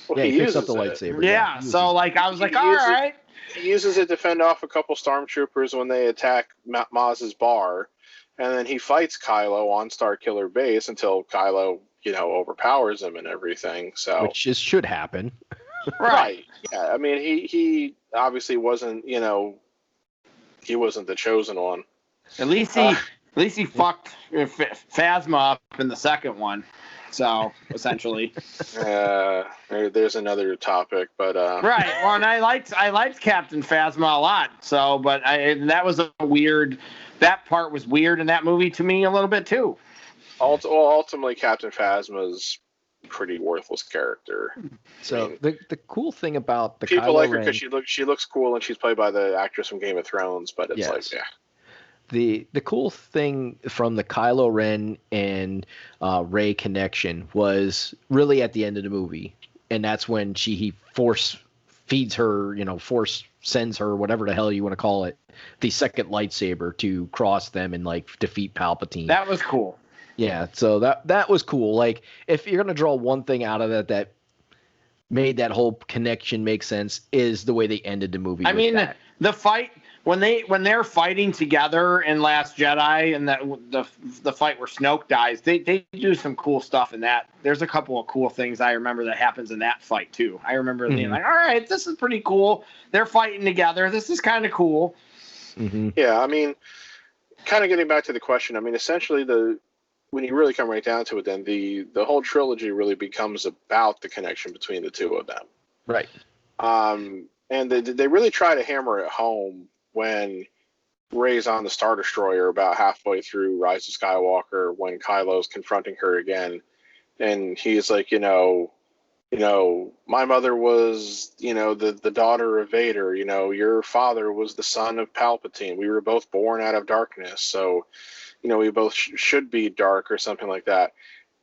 Well, he picks up the lightsaber. Yeah. So like I was like, all right. He uses it to fend off a couple stormtroopers when they attack Maz's bar, and then he fights Kylo on Starkiller Base until Kylo overpowers him and everything. So which should happen. Right. Yeah. I mean, he obviously wasn't, he wasn't the chosen one. At least he fucked Phasma up in the second one. So essentially, there's another topic, but right. Well, and I liked Captain Phasma a lot. So, but that part was weird in that movie to me a little bit too. Ultimately, Captain Phasma's pretty worthless character. So the cool thing about the people Kylo like her Ren, because she looks cool and she's played by the actress from Game of Thrones, but it's like, yeah. The cool thing from the Kylo Ren and Rey connection was really at the end of the movie, and that's when he force feeds her, force sends her, whatever the hell you want to call it, the second lightsaber to cross them and like defeat Palpatine. That was cool. Yeah, so that was cool. Like, if you're gonna draw one thing out of that made that whole connection make sense, is the way they ended the movie. I mean, the fight when they're fighting together in Last Jedi, and that the fight where Snoke dies, they do some cool stuff in that. There's a couple of cool things I remember that happens in that fight too. I remember being like, all right, this is pretty cool. They're fighting together. This is kind of cool. Mm-hmm. Yeah, I mean, kind of getting back to the question. I mean, essentially when you really come right down to it, then the whole trilogy really becomes about the connection between the two of them. Right. And they really try to hammer it home when Rey's on the Star Destroyer about halfway through Rise of Skywalker, when Kylo's confronting her again, and he's like, my mother was, the daughter of Vader. Your father was the son of Palpatine. We were both born out of darkness, so we both should be dark, or something like that.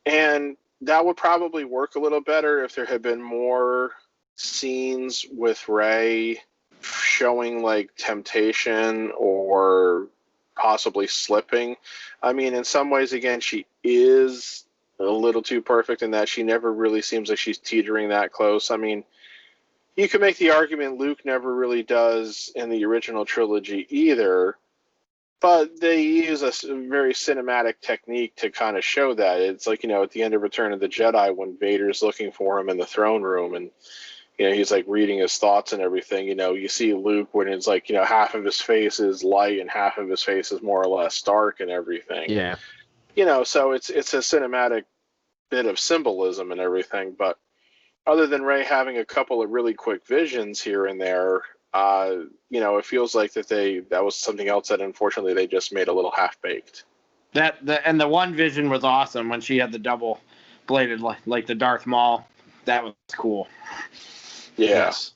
And that would probably work a little better if there had been more scenes with Rey showing like temptation or possibly slipping. I mean, in some ways, again, she is a little too perfect in that she never really seems like she's teetering that close. I mean, you could make the argument Luke never really does in the original trilogy either, but they use a very cinematic technique to kind of show that. It's like, at the end of Return of the Jedi, when Vader's looking for him in the throne room, and he's like reading his thoughts and everything. You see Luke when it's like, half of his face is light and half of his face is more or less dark and everything. Yeah. So it's a cinematic bit of symbolism and everything. But other than Rey having a couple of really quick visions here and there, it feels like that was something else that unfortunately they just made a little half-baked. And the one vision was awesome when she had the double bladed like the Darth Maul. That was cool. Yeah. Yes.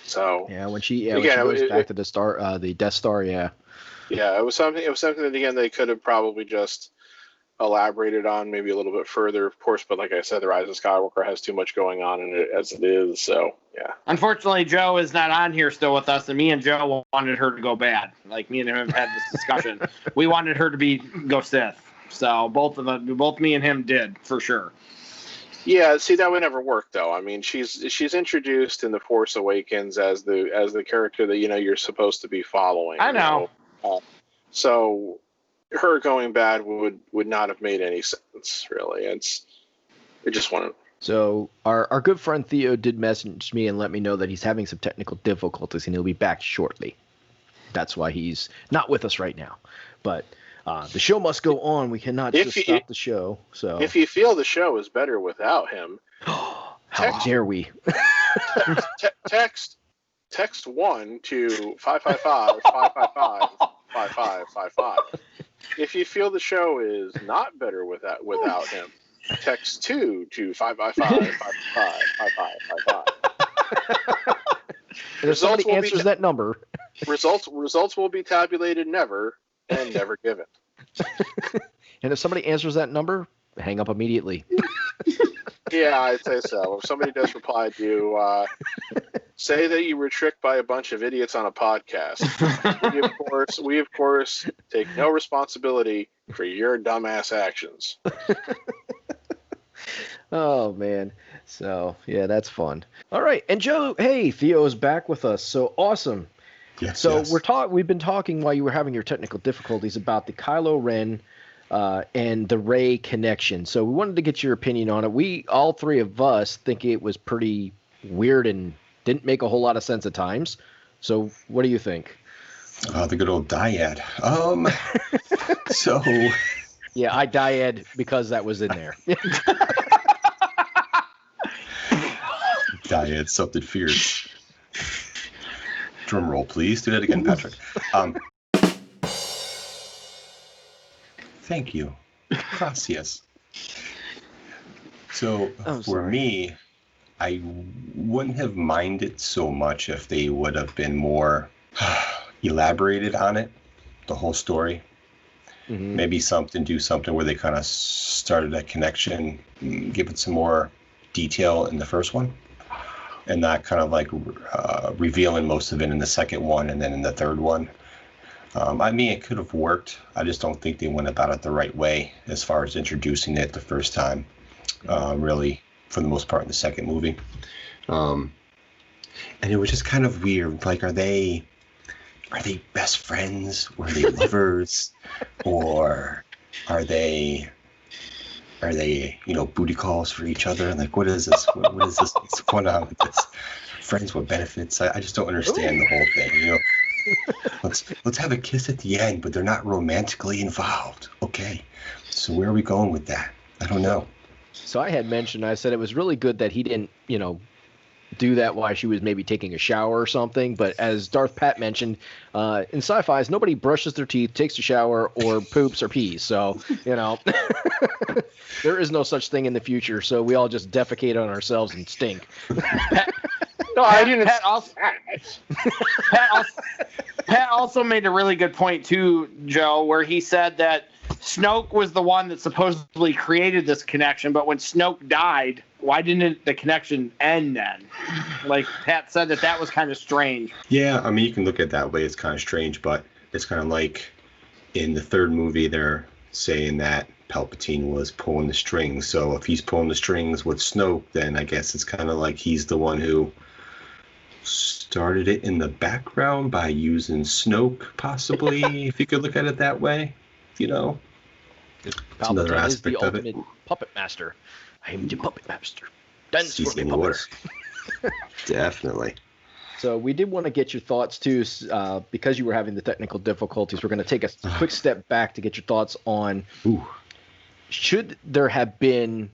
So yeah, when she goes back to the Death Star, yeah. Yeah, it was something that again they could have probably just elaborated on maybe a little bit further, of course, but like I said, the Rise of Skywalker has too much going on in it as it is, so yeah. Unfortunately, Joe is not on here still with us, and me and Joe wanted her to go bad. Like, me and him have had this discussion. We wanted her to go Sith. So both me and him did, for sure. Yeah, see, that would never work though. I mean, she's introduced in The Force Awakens as the character that you're supposed to be following. I know. So her going bad would not have made any sense, really. It just wouldn't. So our good friend Theo did message me and let me know that he's having some technical difficulties and he'll be back shortly. That's why he's not with us right now. But the show must go on. We cannot stop the show. So if you feel the show is better without him, how dare we? Text 1 to 555-555-5555. If you feel the show is not better without him, text 2 to 555-555-5555. And if somebody answers that number, results will be tabulated never and never given. And if somebody answers that number, hang up immediately. Yeah, I'd say so. If somebody does reply to you, say that you were tricked by a bunch of idiots on a podcast. We of course take no responsibility for your dumbass actions. Oh man. So yeah, that's fun. All right, and Joe, hey, Theo is back with us. So awesome. Yes, so yes. we've been talking while you were having your technical difficulties about the Kylo Ren and the Rey connection. So we wanted to get your opinion on it. We, all three of us, think it was pretty weird and didn't make a whole lot of sense at times. So what do you think? The good old dyad. So yeah, I dyad because that was in there. Dyad, something fierce. Drum roll, please. Do that again, Patrick. Thank you. Gracias. So for me, I wouldn't have minded so much if they would have been more elaborated on it, the whole story. Maybe do something where they kind of started that connection, give it some more detail in the first one, and not kind of like revealing most of it in the second one and then in the third one. I mean, it could have worked. I just don't think they went about it the right way as far as introducing it the first time, really, for the most part, in the second movie. And it was just kind of weird. Like, are they best friends? Were they lovers? Or are they booty calls for each other? Like, what is this? What is this? What's going on with this? Friends with benefits? I just don't understand the whole thing. Let's have a kiss at the end, but they're not romantically involved. Okay, so where are we going with that? I don't know. So I had mentioned, I said it was really good that he didn't, do that while she was maybe taking a shower or something. But as Darth Pat mentioned, in sci-fi, nobody brushes their teeth, takes a shower, or poops or pees. So, there is no such thing in the future. So we all just defecate on ourselves and stink. No, I didn't. Pat also made a really good point too, Joe, where he said that Snoke was the one that supposedly created this connection, but when Snoke died, why didn't the connection end then? Like Pat said that was kind of strange. Yeah, I mean, you can look at it that way. It's kind of strange, but it's kind of like in the third movie, they're saying that Palpatine was pulling the strings. So if he's pulling the strings with Snoke, then I guess it's kind of like he's the one who started it in the background by using Snoke, possibly, if you could look at it that way. It's another Palpatine is the aspect of ultimate it. puppet master. I am the puppet master. Dance He's for me, in order. puppets. Definitely. So we did want to get your thoughts too, because you were having the technical difficulties. We're going to take a quick step back to get your thoughts on should there have been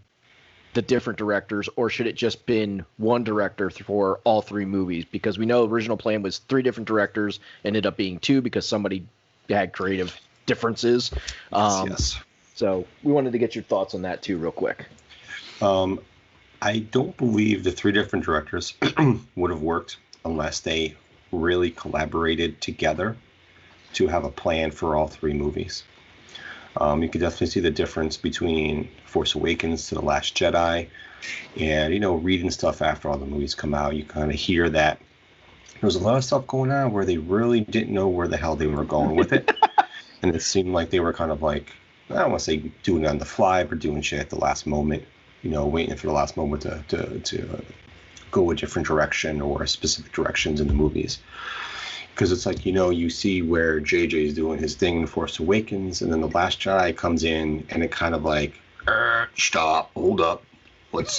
the different directors, or should it just been one director for all three movies? Because we know the original plan was 3 different directors, ended up being 2 because somebody had creative differences. Yes. So we wanted to get your thoughts on that too, real quick. I don't believe the 3 different directors would have worked unless they really collaborated together to have a plan for all 3 movies. You could definitely see the difference between Force Awakens to The Last Jedi, and reading stuff after all the movies come out, you kind of hear that there was a lot of stuff going on where they really didn't know where the hell they were going with it, and it seemed like they were kind of like, I don't want to say doing it on the fly, but doing shit at the last moment, waiting for the last moment to go a different direction or specific directions in the movies. Because it's like, you see where JJ is doing his thing in Force Awakens, and then The Last Jedi comes in, and it kind of like, stop, hold up, let's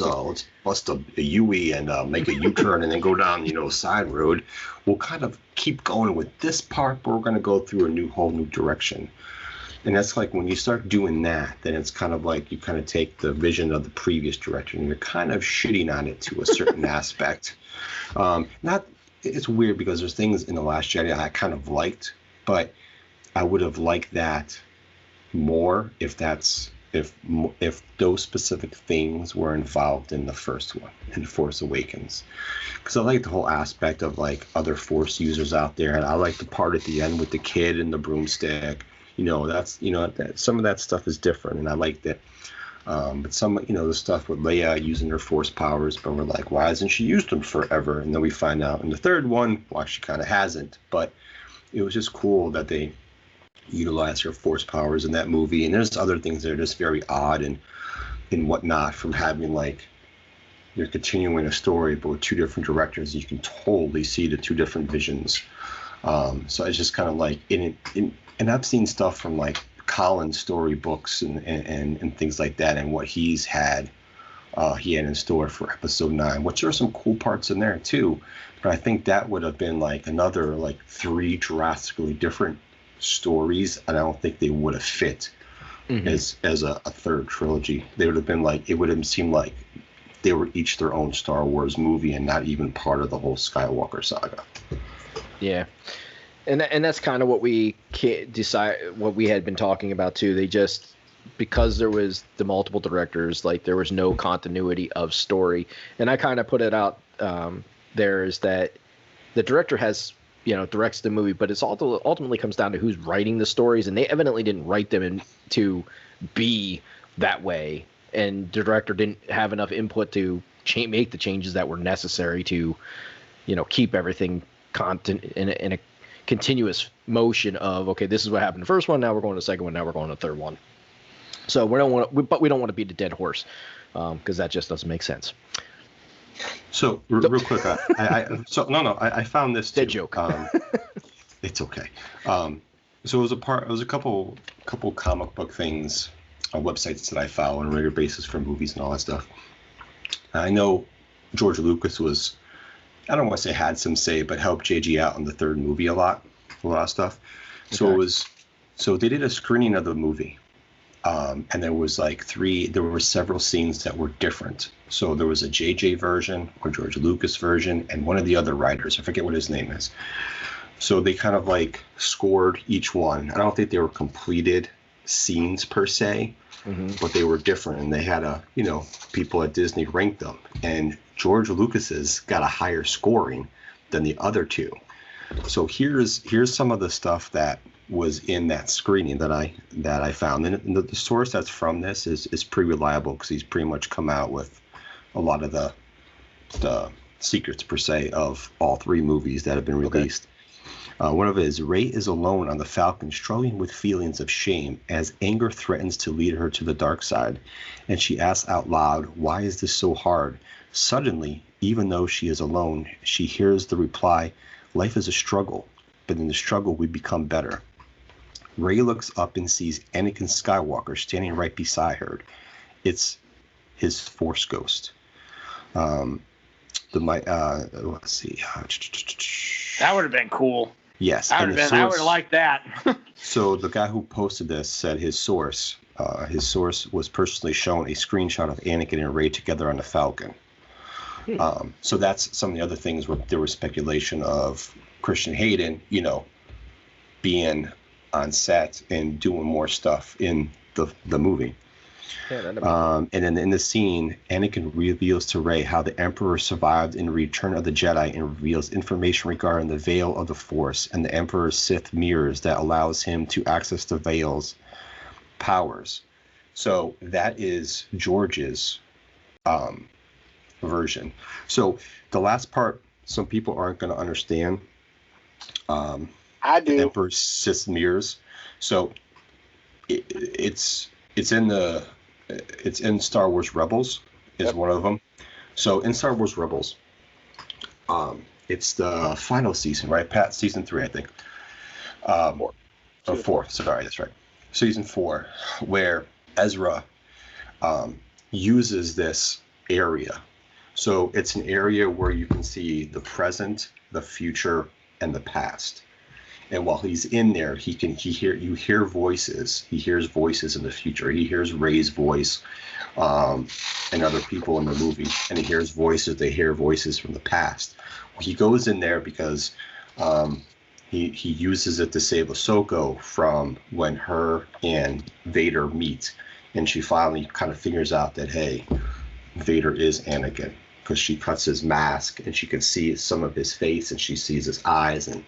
bust a UE and make a U-turn and then go down, a side road. We'll kind of keep going with this part, but we're going to go through a whole new direction. And that's like when you start doing that, then it's kind of like you kind of take the vision of the previous director and you're kind of shitting on it to a certain aspect. It's weird because there's things in The Last Jedi I kind of liked, but I would have liked that more if those specific things were involved in the first one, in Force Awakens. Because I like the whole aspect of like other Force users out there, and I like the part at the end with the kid and the broomstick. That some of that stuff is different, and I like that. But some, the stuff with Leia using her Force powers, but we're like, why hasn't she used them forever? And then we find out in the third one, why she kind of hasn't. But it was just cool that they utilized her Force powers in that movie. And there's other things that are just very odd and whatnot, from having like, you're continuing a story, but with 2 different directors, you can totally see the 2 different visions. So it's just kind of like, and I've seen stuff from like Colin's storybooks and things like that, and what he had in store for episode 9, which there are some cool parts in there too. But I think that would have been like another like 3 drastically different stories, and I don't think they would have fit as a third trilogy. They would have been like, it would have seemed like they were each their own Star Wars movie and not even part of the whole Skywalker saga. Yeah. And that's kind of what we what we had been talking about too. They just, because there was the multiple directors, like there was no continuity of story. And I kind of put it out there is that the director has, directs the movie, but it's ultimately comes down to who's writing the stories, and they evidently didn't write them to be that way. And the director didn't have enough input to make the changes that were necessary to, keep everything in a continuous motion of, okay, this is what happened in the first one, now we're going to the second one, now we're going to the third one. So we don't want to beat a dead horse, because that just doesn't make sense. So real quick, I found this too. Dead joke. It's okay. So it was a couple comic book things on websites that I follow on a regular basis for movies and all that stuff. I know George Lucas was, I don't want to say had some say, but helped JG out on the third movie a lot of stuff. So Okay. So they did a screening of the movie. And there were several scenes that were different. So there was a JJ version, or George Lucas version, and one of the other writers, I forget what his name is. So they kind of like scored each one. I don't think they were completed scenes per se, but they were different, and they had people at Disney ranked them. And George Lucas's got a higher scoring than the other two. So here's some of the stuff that was in that screening that I found, and the source that's from this is pretty reliable, because he's pretty much come out with a lot of the secrets per se of all three movies that have been released. One of it is, Rey is alone on the Falcon, struggling with feelings of shame as anger threatens to lead her to the dark side, and she asks out loud, "Why is this so hard?" Suddenly, even though she is alone, she hears the reply, "Life is a struggle, but in the struggle we become better." Rey looks up and sees Anakin Skywalker standing right beside her. It's his Force ghost. Let's see. That would have been cool. Yes. I would have liked that. So the guy who posted this said his source was personally shown a screenshot of Anakin and Rey together on the Falcon. So that's some of the other things where there was speculation of Christian Hayden, being on set and doing more stuff in the movie. And then in the scene, Anakin reveals to Rey how the Emperor survived in Return of the Jedi, and reveals information regarding the Veil of the Force and the Emperor's Sith mirrors that allows him to access the Veil's powers. So that is George's version. So the last part, some people aren't going to understand. I do. The Emperor's Sith mirrors. So it's in Star Wars Rebels is one of them. So in Star Wars Rebels, it's the final season, right, Pat? Season 3, I think. 4. Sorry, that's right. Season 4, where Ezra uses this area. So it's an area where you can see the present, the future, and the past. And while he's in there, you hear voices. He hears voices in the future. He hears Rey's voice, and other people in the movie, and he hears voices. They hear voices from the past. He goes in there because he uses it to save Ahsoka from when her and Vader meet, and she finally kind of figures out that, hey, Vader is Anakin, because she cuts his mask and she can see some of his face and she sees his eyes, and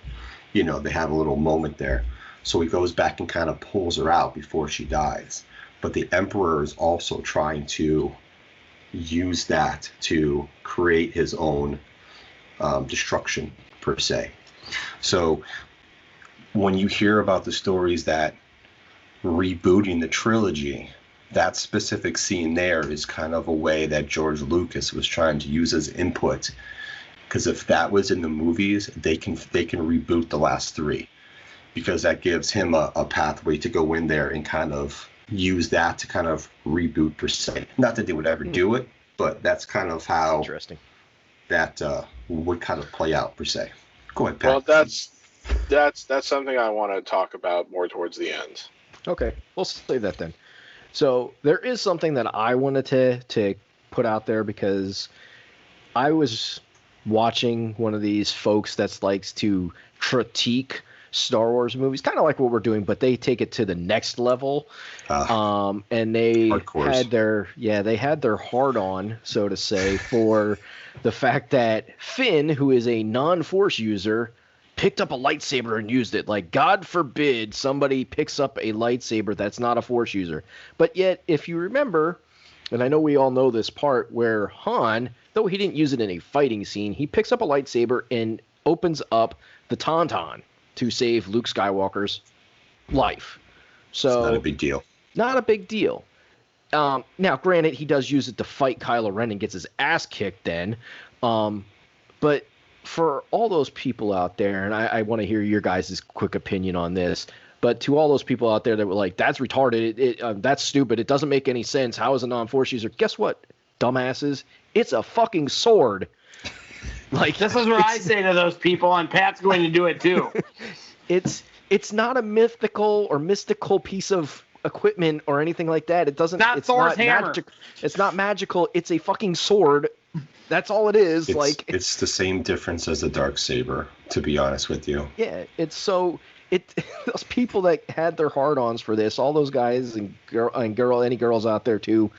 they have a little moment there. So he goes back and kind of pulls her out before she dies. But the Emperor is also trying to use that to create his own destruction, per se. So when you hear about the stories that rebooting the trilogy, that specific scene there is kind of a way that George Lucas was trying to use as input. Because if that was in the movies, they can reboot the last 3, because that gives him a pathway to go in there and kind of use that to kind of reboot, per se. Not that they would ever do it, but that's kind of how Interesting. That would kind of play out, per se. Go ahead, Pat. Well, that's something I want to talk about more towards the end. Okay, we'll save that then. So there is something that I wanted to put out there, because I was watching one of these folks that likes to critique Star Wars movies, kind of like what we're doing, but they take it to the next level. And they had their hard on, so to say, for the fact that Finn, who is a non-Force user, picked up a lightsaber and used it. Like, God forbid somebody picks up a lightsaber that's not a Force user. But yet, if you remember, And I know we all know this part where Han, though he didn't use it in a fighting scene, he picks up a lightsaber and opens up the Tauntaun to save Luke Skywalker's life. So It's not a big deal. Not a big deal. Now, granted, he does use it to fight Kylo Ren and gets his ass kicked then. But for all those people out there, and I want to hear your guys' quick opinion on this, but to all those people out there that were like, that's retarded, that's stupid, it doesn't make any sense, how is a non-Force user? Guess what, dumbasses? It's a fucking sword. Like, this is what I say to those people, and Pat's going to do it too. It's not a mystical piece of equipment or anything like that. It's Thor's hammer. It's not magical. It's a fucking sword. That's all it is. It's the same difference as the Darksaber, to be honest with you. Yeah, those people that had their hard-ons for this, all those guys and any girls out there too,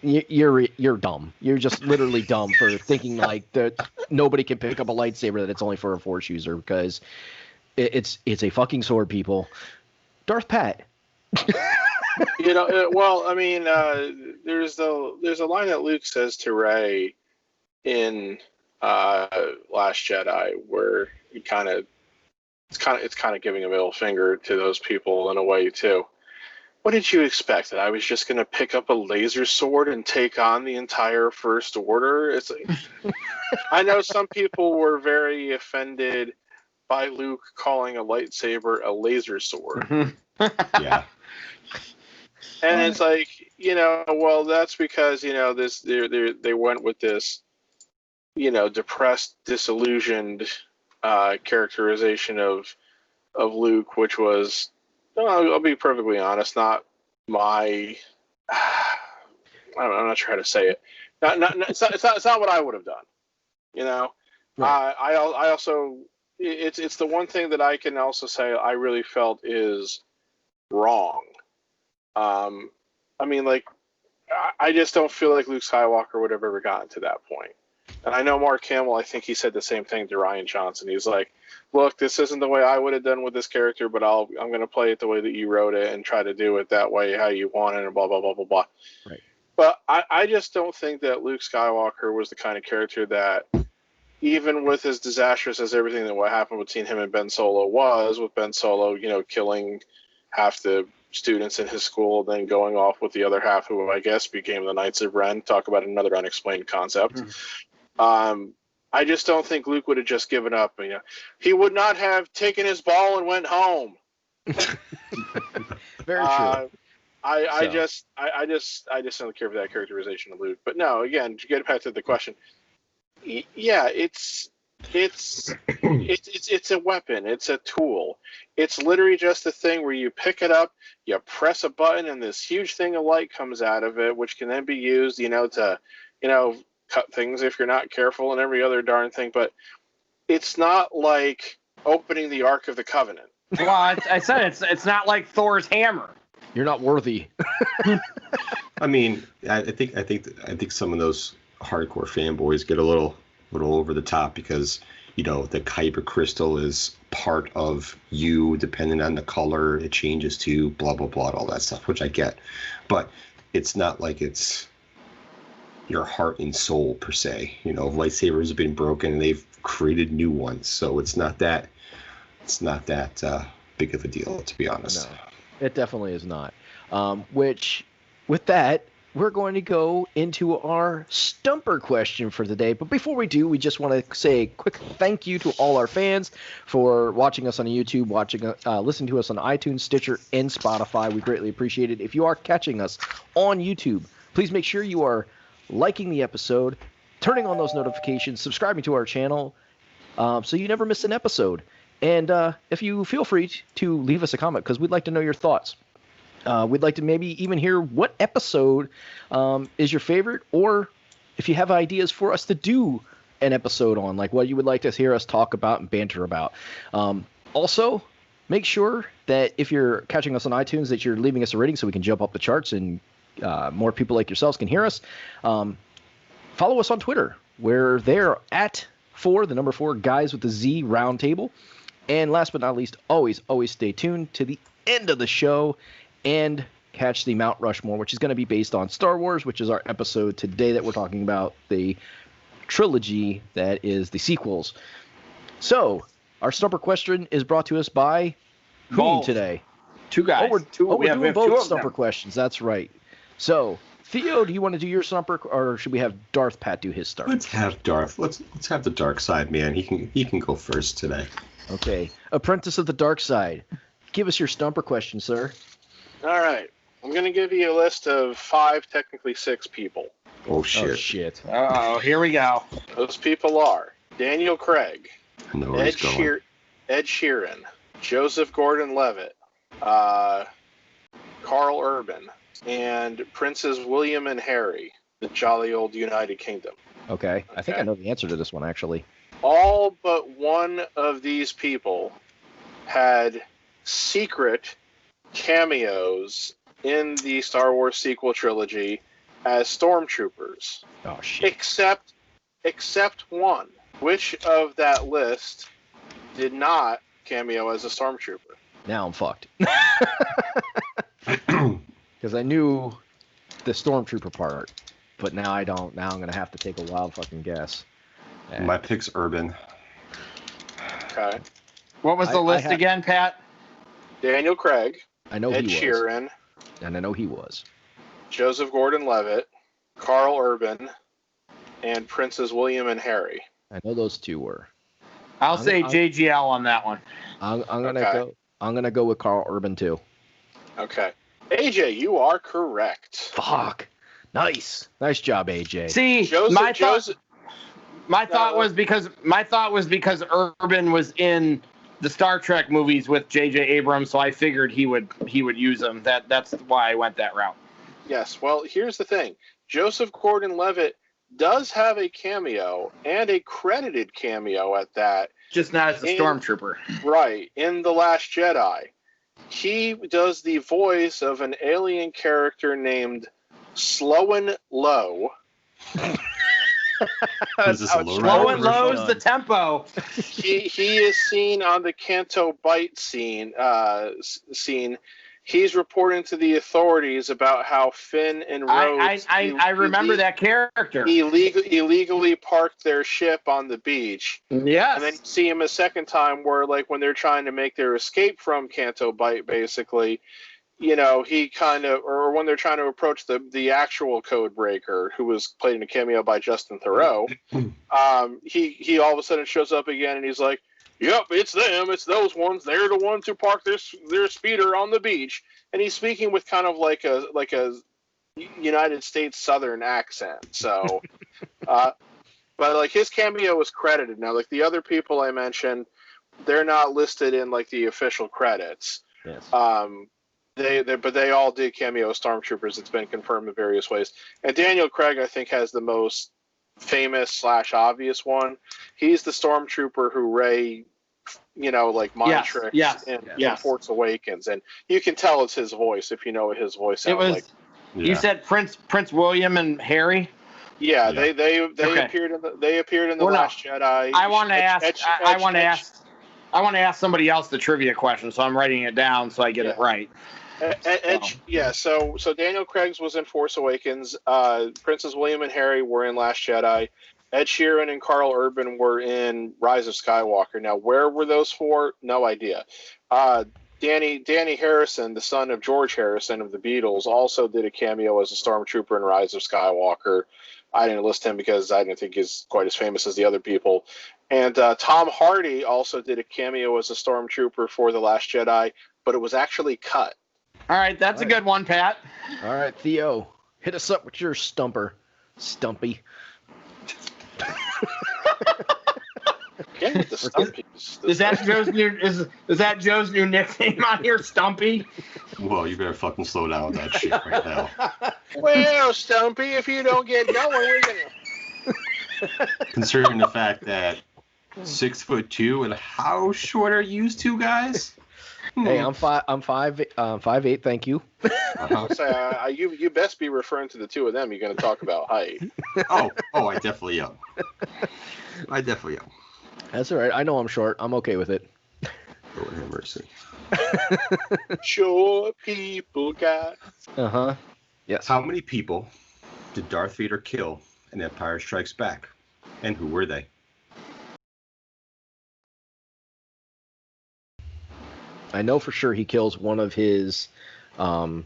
you're dumb. You're just literally dumb for thinking like that nobody can pick up a lightsaber, that it's only for a Force user, because it's a fucking sword, people. Darth Pat. Well, I mean, there's a line that Luke says to Rey in Last Jedi where it's kind of giving a middle finger to those people in a way too. What did you expect? That I was just going to pick up a laser sword and take on the entire First Order? It's like, I know some people were very offended by Luke calling a lightsaber a laser sword. Yeah. And it's like, well, that's because, they went with this, depressed, disillusioned characterization of Luke, which was, I'll be perfectly honest, not my, I'm not sure how to say it. It's not what I would have done, Right. I also, it's the one thing that I can also say I really felt is wrong. I mean, like, I just don't feel like Luke Skywalker would have ever gotten to that point. And I know Mark Hamill, I think he said the same thing to Rian Johnson. He's like, look, this isn't the way I would have done with this character, but I'm going to play it the way that you wrote it and try to do it that way, how you want it, and blah, blah, blah, blah, blah. Right. But I just don't think that Luke Skywalker was the kind of character that, even with as disastrous as everything that what happened between him and Ben Solo was, with Ben Solo, killing half the students in his school, then going off with the other half, who I guess became the Knights of Ren. Talk about another unexplained concept. I just don't think Luke would have just given up. He would not have taken his ball and went home. Very true. I just don't care for that characterization of Luke. But no, again, to get back to the question, yeah, it's a weapon. It's a tool. It's literally just a thing where you pick it up, you press a button, and this huge thing of light comes out of it, which can then be used, to, cut things if you're not careful and every other darn thing. But it's not like opening the Ark of the Covenant. Well, I said it's not like Thor's hammer. You're not worthy. I mean, I think some of those hardcore fanboys get a little over the top because the kyber crystal is part of you, depending on the color it changes to, blah blah blah, all that stuff, which I get, but it's not like it's your heart and soul per se. Lightsabers have been broken and they've created new ones, so it's not that big of a deal, to be honest. No, it definitely is not. Which, with that, we're going to go into our stumper question for the day. But before we do, we just want to say a quick thank you to all our fans for watching us on YouTube, listening to us on iTunes, Stitcher, and Spotify. We greatly appreciate it. If you are catching us on YouTube, please make sure you are liking the episode, turning on those notifications, subscribing to our channel, so you never miss an episode. And if you feel free to leave us a comment, because we'd like to know your thoughts. We'd like to maybe even hear what episode is your favorite, or if you have ideas for us to do an episode on, like what you would like to hear us talk about and banter about. Also, make sure that if you're catching us on iTunes, that you're leaving us a rating so we can jump up the charts and more people like yourselves can hear us. Follow us on Twitter. We're there at 4 Guys with the Z Roundtable. And last but not least, always stay tuned to the end of the show and catch the Mount Rushmore, which is going to be based on Star Wars, which is our episode today that we're talking about, the trilogy that is the sequels. So, our stumper question is brought to us by whom Both. today? Two guys. We're doing two both of stumper them. questions. That's right. So, Theo, do you want to do your stumper, or should we have Darth Pat do his start? Let's have Darth. Let's have the dark side, man. He can go first today. Okay. Apprentice of the Dark Side, give us your stumper question, sir. All right. I'm going to give you a list of 5, technically 6 people. Oh shit. Oh, shit. Oh, here we go. Those people are Daniel Craig, I know where he's going. Ed Sheeran, Joseph Gordon-Levitt, Carl Urban, and Princes William and Harry, the jolly old United Kingdom. Okay. I think I know the answer to this one, actually. All but one of these people had secret cameos in the Star Wars sequel trilogy as stormtroopers, Oh, shit. except one. Which of that list did not cameo as a stormtrooper? Now I'm fucked. Because I knew the stormtrooper part, but now I don't. Now I'm going to have to take a wild fucking guess. My pick's Urban. Okay. What was the list again, Pat? Daniel Craig, I know Ed he was. Sheeran, And I know he was. Joseph Gordon-Levitt, Carl Urban, and Princes William and Harry. I know those two were. I'll say JGL on that one. I'm gonna Okay. go. I'm gonna go with Carl Urban too. Okay. AJ, you are correct. Fuck. Nice job, AJ. See, my thought was because Urban was in the Star Trek movies with J.J. Abrams, so I figured he would use them. That's why I went that route. Yes. Well, here's the thing. Joseph Gordon-Levitt does have a cameo, and a credited cameo at that. Just not as a stormtrooper. Right. In The Last Jedi. He does the voice of an alien character named Slow Low. Is this a low Low rider and version? low's the tempo. He is seen on the Canto Bight scene. He's reporting to the authorities about how Finn and Rose. I remember that character. Illegally parked their ship on the beach. Yes. And then you see him a second time where, like, when they're trying to make their escape from Canto Bight, basically, you know, he kind of, or when they're trying to approach the actual code breaker, who was played in a cameo by Justin Theroux, he all of a sudden shows up again, and he's like, "Yep, it's them. It's those ones. They're the ones who parked their speeder on the beach." And he's speaking with kind of like a United States Southern accent. So, but like his cameo was credited. Now, like the other people I mentioned, they're not listed in like the official credits. Yes. But they all did cameo stormtroopers. It's been confirmed in various ways. And Daniel Craig, I think, has the most famous / obvious one. He's the stormtrooper who Rey, you know, like mind tricks in Force Awakens, and you can tell it's his voice if you know what his voice sounds like. You said Prince William and Harry. Yeah, they appeared in the Last Jedi. I want to ask somebody else the trivia question, so I'm writing it down so I get it right. So Daniel Craig's was in Force Awakens. Princes William and Harry were in Last Jedi. Ed Sheeran and Carl Urban were in Rise of Skywalker. Now, where were those for? No idea. Danny Harrison, the son of George Harrison of the Beatles, also did a cameo as a stormtrooper in Rise of Skywalker. I didn't list him because I didn't think he's quite as famous as the other people. And Tom Hardy also did a cameo as a stormtrooper for The Last Jedi, but it was actually cut. All right, that's a good one, Pat. All right, Theo, hit us up with your stumper, Stumpy. Yeah, with the Stumpies. Is that Joe's new nickname on here, Stumpy? Well, you better fucking slow down with that shit right now. Well, Stumpy, if you don't get going, we're gonna. Considering the fact that 6'2", and how short are you two guys? Hey, I'm 5'8", thank you. You best be referring to the two of them. You're going to talk about height. Oh, I definitely am. That's all right. I know I'm short. I'm okay with it. Lord have mercy. Sure, people got. Uh-huh. Yes. How many people did Darth Vader kill in Empire Strikes Back? And who were they? I know for sure he kills one of his the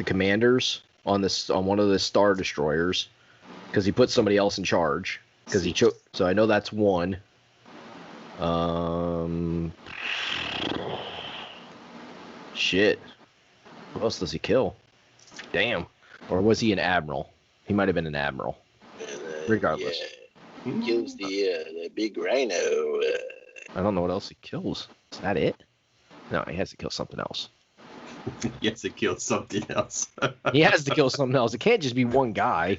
commanders on one of the Star Destroyers because he put somebody else in charge because he chose. So I know that's one. Shit. Who else does he kill? Damn. Or was he an admiral? He might have been an admiral. Regardless. Yeah. He kills the big rhino. I don't know what else he kills. Is that it? No, he has to kill something else. Yes, it killed something else. He has to kill something else. It can't just be one guy.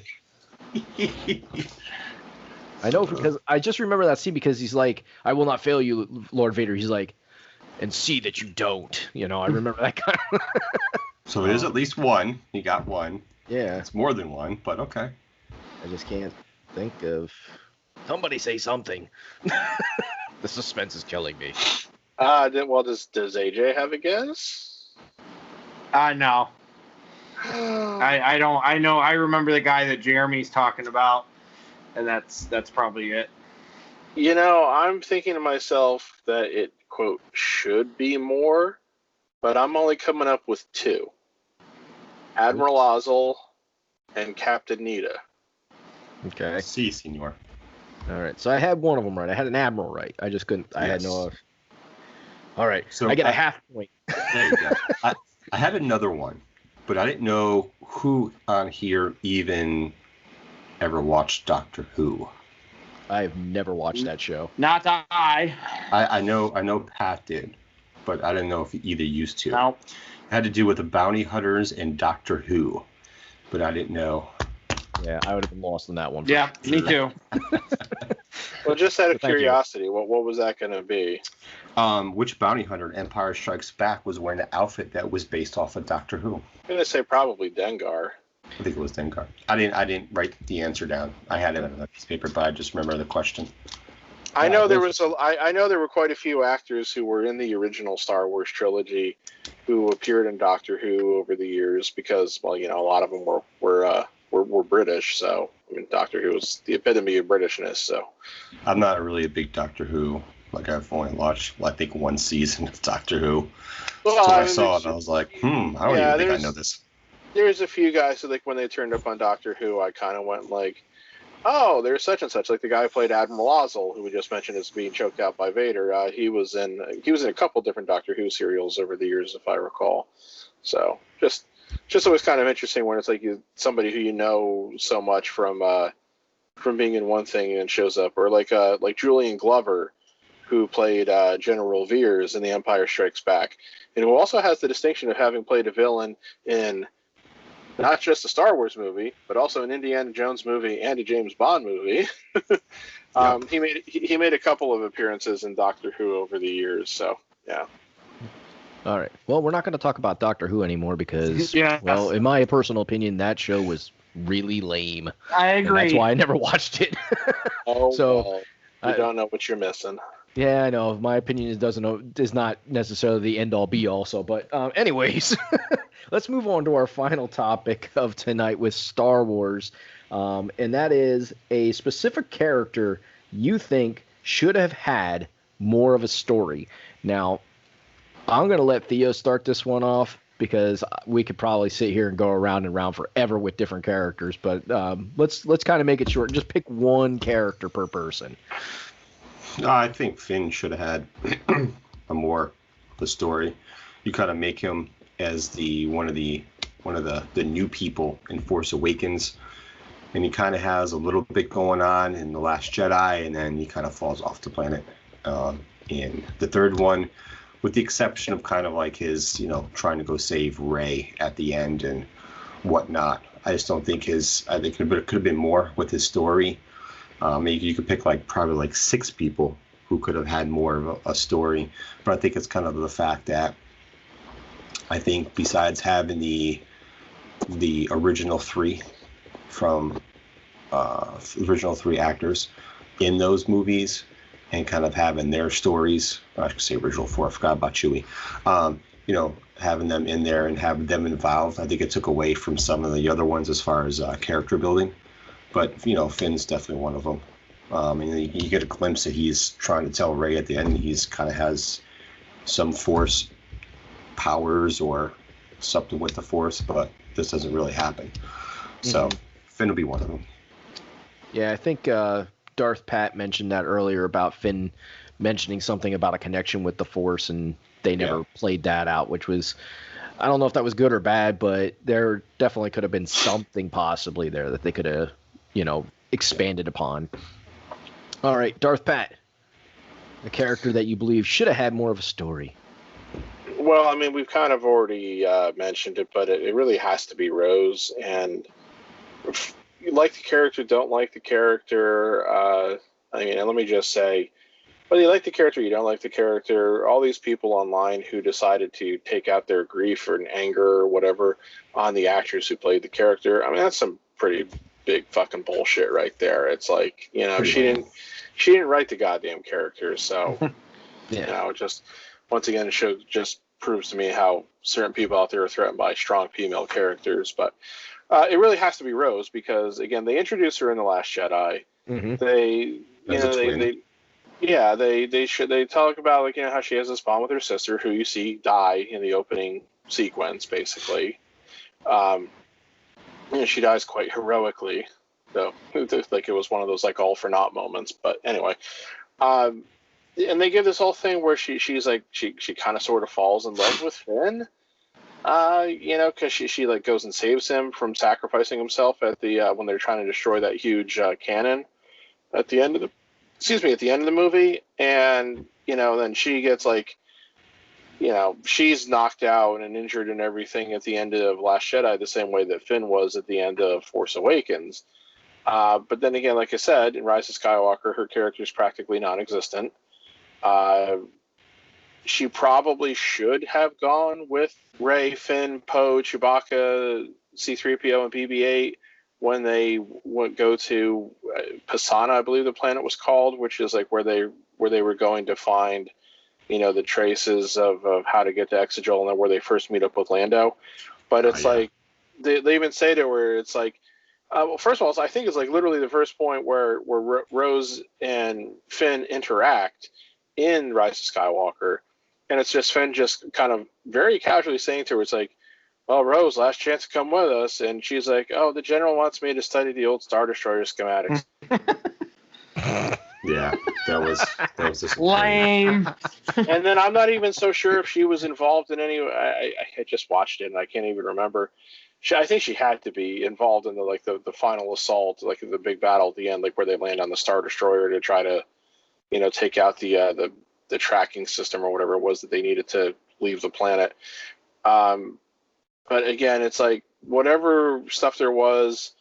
I know because I just remember that scene because he's like, "I will not fail you, Lord Vader." He's like, "And see that you don't." You know, I remember that kind of. So it is at least one. He got one. Yeah. It's more than one, but okay. I just can't think of. Somebody say something. The suspense is killing me. Does AJ have a guess? No. I don't. I know. I remember the guy that Jeremy's talking about, and that's probably it. You know, I'm thinking to myself that it, quote, should be more, but I'm only coming up with two. Admiral Ozzel and Captain Nita. Okay. Si, senor. All right. So I had one of them right. I had an admiral right. I just couldn't. I had no. All right. So I get a half point. There you go. I had another one, but I didn't know who on here even ever watched Doctor Who. I've never watched that show. Not I. I know Pat did, but I didn't know if either used to. No. It had to do with the bounty hunters and Doctor Who, but I didn't know. Yeah, I would have been lost on that one. Yeah, me too. Well, just out of Thank you. curiosity, what was that going to be? Which bounty hunter in Empire Strikes Back was wearing an outfit that was based off of Doctor Who? I'm going to say probably Dengar. I think it was Dengar. I didn't write the answer down. I had it on a piece of paper, but I just remember the question. I know there were quite a few actors who were in the original Star Wars trilogy who appeared in Doctor Who over the years because, well, you know, a lot of them were British. So, I mean, Doctor Who is the epitome of Britishness. So, I'm not really a big Doctor Who. Like, I've only watched, I think, one season of Doctor Who. well, So I I mean, saw it, and I was like, I don't even think I know this. There's a few guys who, like, when they turned up on Doctor Who, I kind of went like, oh, there's such and such. Like the guy who played Admiral Ozzel, who we just mentioned as being choked out by Vader. He was in a couple different Doctor Who serials over the years, if I recall. So just always kind of interesting when it's like somebody who you know so much from being in one thing and shows up, or like Julian Glover, who played General Veers in The Empire Strikes Back, and who also has the distinction of having played a villain in not just a Star Wars movie, but also an Indiana Jones movie and a James Bond movie. He made a couple of appearances in Doctor Who over the years, so yeah. All right. Well, we're not going to talk about Doctor Who anymore because, Yes. well, in my personal opinion, that show was really lame. I And agree. that's why I never watched it. Oh, So, well, you don't know what you're missing. Yeah, I know. My opinion is not necessarily the end all be all. So, but anyways, let's move on to our final topic of tonight with Star Wars, and that is a specific character you think should have had more of a story. Now, I'm gonna let Theo start this one off because we could probably sit here and go around and around forever with different characters. But let's kind of make it short. Just pick one character per person. I think Finn should have had a more the story. You kind of make him as one of the new people in Force Awakens, and he kind of has a little bit going on in The Last Jedi, and then he kind of falls off the planet in the third one, with the exception of kind of like his, trying to go save Rey at the end and whatnot. I just don't think I think it could have been more with his story. Maybe you could pick probably 6 people who could have had more of a story, but I think it's kind of the fact that I think besides having the original 3 from original 3 actors in those movies, and kind of having their stories. I should say original four. I forgot about Chewie. Having them in there and having them involved, I think it took away from some of the other ones as far as character building. But Finn's definitely one of them. And you get a glimpse that he's trying to tell Rey at the end. He's kind of has some Force powers or something with the Force, but this doesn't really happen. So Finn will be one of them. Yeah, I think Darth Pat mentioned that earlier about Finn mentioning something about a connection with the Force, and they never played that out, which was, I don't know if that was good or bad, but there definitely could have been something possibly there that they could have, expanded upon. All right, Darth Pat, a character that you believe should have had more of a story. Well, I mean, we've kind of already mentioned it, but it really has to be Rose. And if you like the character, don't like the character. And let me just say, whether you like the character, you don't like the character, all these people online who decided to take out their grief or anger or whatever on the actress who played the character, I mean, that's some pretty big fucking bullshit right there. It's like, she didn't write the goddamn character, so just once again it just proves to me how certain people out there are threatened by strong female characters. But it really has to be Rose, because again, they introduced her in The Last Jedi. They talk about how she has this bond with her sister, who you see die in the opening sequence, basically. She dies quite heroically, though. Like it was one of those all for naught moments. But anyway, and they give this whole thing where she's like she kind of sort of falls in love with Finn, because she goes and saves him from sacrificing himself at the when they're trying to destroy that huge cannon at the end of the movie, and then she gets she's knocked out and injured and everything at the end of Last Jedi, the same way that Finn was at the end of Force Awakens. But then again, like I said, in Rise of Skywalker, her character is practically non-existent. She probably should have gone with Rey, Finn, Poe, Chewbacca, C-3PO, and BB-8 when they would go to Pisana, I believe the planet was called, which is where they were going to find the traces of how to get to Exegol, and then where they first meet up with Lando. But it's they even say to her, it's well, first of all, I think it's literally the first point where Rose and Finn interact in Rise of Skywalker, and it's just Finn just kind of very casually saying to her, it's well, Rose, last chance to come with us. And she's like, oh, the general wants me to study the old Star Destroyer schematics. Yeah, that was just lame. And then I'm not even so sure if she was involved in any. I had just watched it and I can't even remember. I think she had to be involved in the final assault, the big battle at the end, where they land on the Star Destroyer to try to, take out the tracking system or whatever it was that they needed to leave the planet. But again, it's whatever stuff there was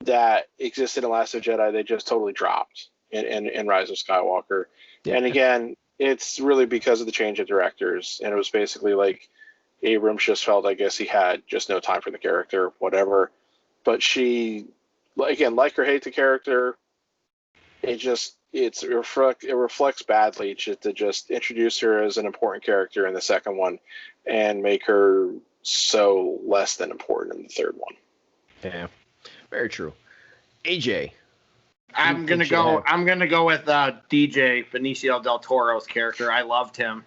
that existed in Last of Jedi, they just totally dropped in Rise of Skywalker. Yeah. And again, it's really because of the change of directors. And it was basically Abrams just felt, I guess he had just no time for the character, whatever. But she, again, like or hate the character, it reflects badly to just introduce her as an important character in the second one and make her so less than important in the third one. Yeah, very true. AJ, I'm gonna go with DJ Benicio del Toro's character. I loved him.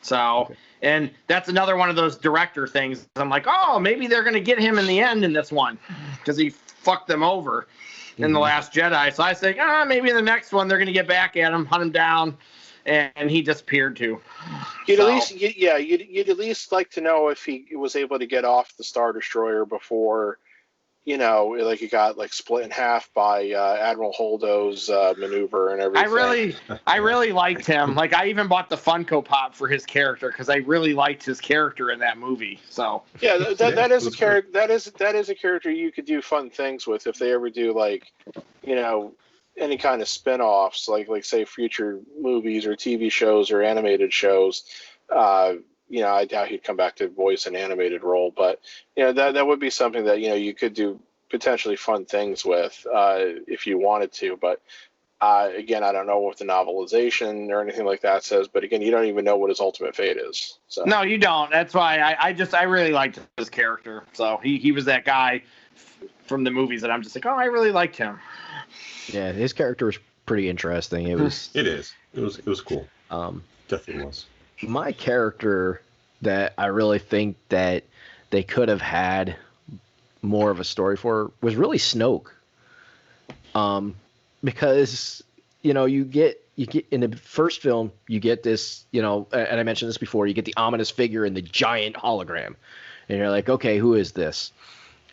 So, and that's another one of those director things. I'm oh, maybe they're gonna get him in the end in this one because he fucked them over in The Last Jedi. So I say, maybe in the next one they're gonna get back at him, hunt him down. And he disappeared too. You'd at least like to know if he was able to get off the Star Destroyer before, he got split in half by Admiral Holdo's maneuver and everything. I really liked him. I even bought the Funko Pop for his character because I really liked his character in that movie. So yeah, that is a character. That is a character you could do fun things with if they ever do any kind of spin-offs, like say future movies or TV shows or animated shows. I doubt he'd come back to voice an animated role, but that would be something that you could do potentially fun things with if you wanted to. But Again, I don't know what the novelization or anything like that says, but again, you don't even know what his ultimate fate is. So. No, you don't. That's why I really liked his character. So he was that guy from the movies that I'm just like, oh, I really liked him. Yeah, his character was pretty interesting. It was. It is. It was cool. Definitely was. My character that I really think that they could have had more of a story for was really Snoke. Because you get in the first film, you get this, and I mentioned this before, you get the ominous figure and the giant hologram, and you're like, okay, who is this?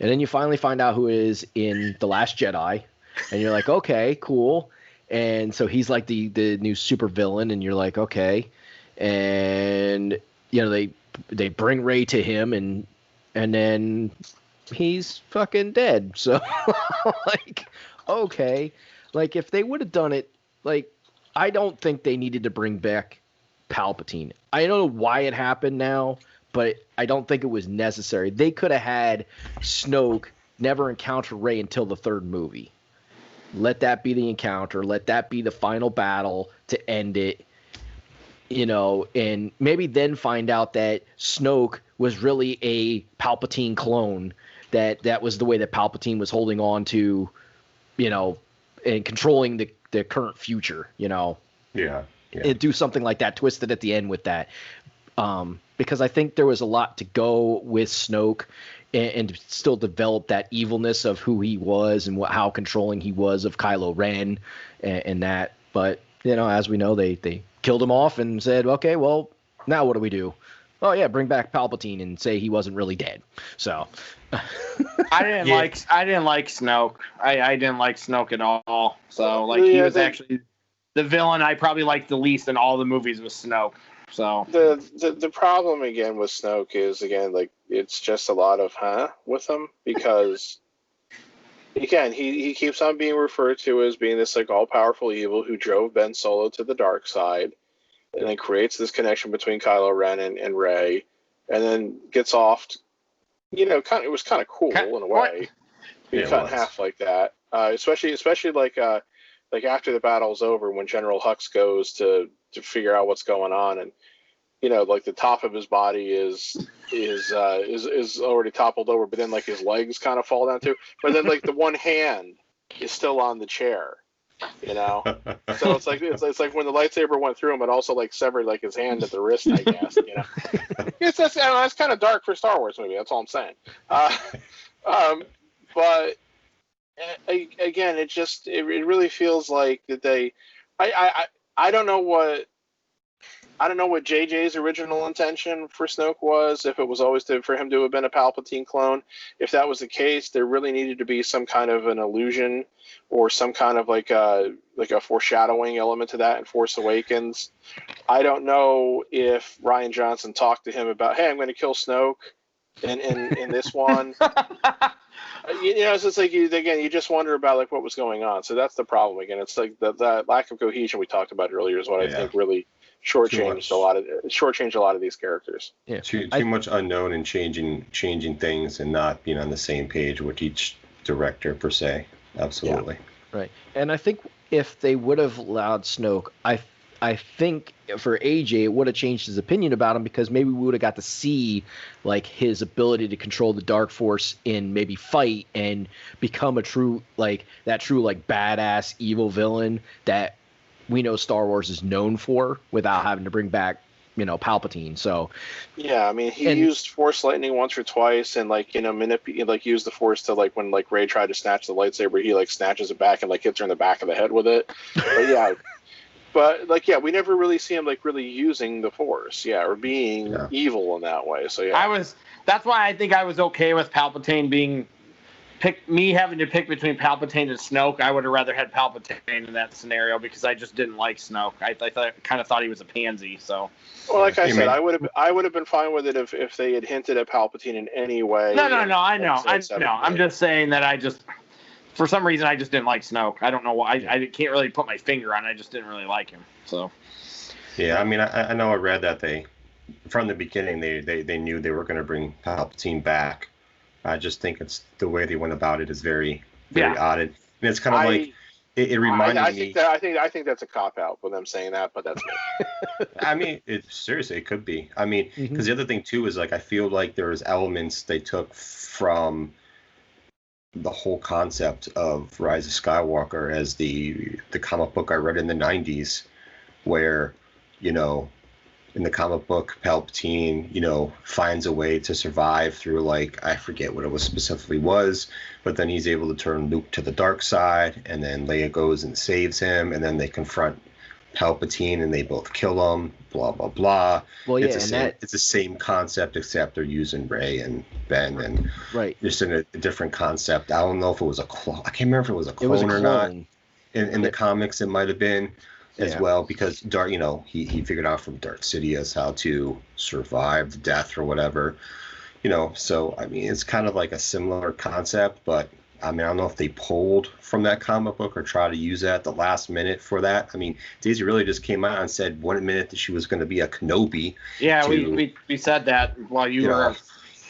And then you finally find out who it is in The Last Jedi, and you're like, okay, cool. And so he's like the new super villain, and you're like, okay. And they bring Rey to him, and then he's fucking dead. So like, okay. Like, if they would have done it, like, I don't think they needed to bring back Palpatine. I don't know why it happened now, but I don't think it was necessary. They could have had Snoke never encounter Rey until the third movie. Let that be the encounter. Let that be the final battle to end it. And maybe then find out that Snoke was really a Palpatine clone, that was the way that Palpatine was holding on to, and controlling the current future, Yeah. And do something like that, twisted at the end with that. Because I think there was a lot to go with Snoke and still develop that evilness of who he was and how controlling he was of Kylo Ren and that. But, as we know, they killed him off and said, okay, well, now what do we do? Oh, yeah, bring back Palpatine and say he wasn't really dead. So... I didn't like Snoke. I didn't like Snoke at all. So he was actually the villain I probably liked the least in all the movies was Snoke. So the problem again with Snoke is it's just a lot of with him, because again he keeps on being referred to as being this all powerful evil who drove Ben Solo to the dark side, and then creates this connection between Kylo Ren and Rey, and then gets off. It was kind of cool in a way, being cut in half like that. Especially after the battle's over, when General Hux goes to figure out what's going on, and the top of his body is already toppled over, but then his legs kind of fall down too. But then the one hand is still on the chair. So it's like when the lightsaber went through him, it also severed his hand at the wrist, I guess. That's kind of dark for a Star Wars movie. That's all I'm saying. But again, it really feels like that they. I don't know what JJ's original intention for Snoke was, if it was always for him to have been a Palpatine clone. If that was the case, there really needed to be some kind of an illusion or some kind of a foreshadowing element to that in Force Awakens. I don't know if Rian Johnson talked to him about, hey, I'm going to kill Snoke in this one. So it's you just wonder about what was going on. So that's the problem again. It's the lack of cohesion we talked about earlier is what I think really shortchanged a lot of these characters. Yeah, too much unknown and changing things and not being on the same page with each director per se. Absolutely. Yeah. Right. And I think if they would have allowed Snoke, I think for AJ it would have changed his opinion about him, because maybe we would have got to see his ability to control the Dark Force in maybe fight and become a true badass evil villain that we know Star Wars is known for, without having to bring back Palpatine. So yeah, I mean, he used Force lightning once or twice, and used the Force to when Rey tried to snatch the lightsaber, he snatches it back and hits her in the back of the head with it. But yeah. But we never really see him really using the Force, or being evil in that way. So yeah, that's why I think I was okay with Palpatine being having to pick between Palpatine and Snoke. I would have rather had Palpatine in that scenario, because I just didn't like Snoke. I kind of thought he was a pansy. So, well, like I said, I would have been fine with it if they had hinted at Palpatine in any way. No, I know. I'm just saying that for some reason, I just didn't like Snoke. I don't know why. I can't really put my finger on it. I just didn't really like him. So. Yeah, I mean, I know I read that from the beginning, they knew they were going to bring Palpatine back. I just think it's the way they went about it is very, very odd. And it's kind of It reminded I me. I think that's a cop out for them saying that, but that's me. I mean, seriously, it could be. I mean, because the other thing too is like I feel like there's elements they took from the whole concept of Rise of Skywalker as the comic book I read in the 90s, where, you know, in the comic book, Palpatine, you know, finds a way to survive through, like, I forget what it was specifically was, but then he's able to turn Luke to the dark side, and then Leia goes and saves him, and then they confront Palpatine and they both kill him, blah, blah, blah. Well, yeah, it's the same concept, except they're using Rey and Ben, and right. just in a different concept. I don't know if it was a clone. I can't remember if it was a clone or not. In the comics, it might have been as well, because Darth, you know, he figured out from Darth Sidious how to survive the death or whatever, you know. So I mean, it's kind of like a similar concept, but I mean, I don't know if they pulled from that comic book or try to use that at the last minute for that. I mean, Daisy really just came out and said 1 minute that she was going to be a Kenobi. Yeah, we said that while you were.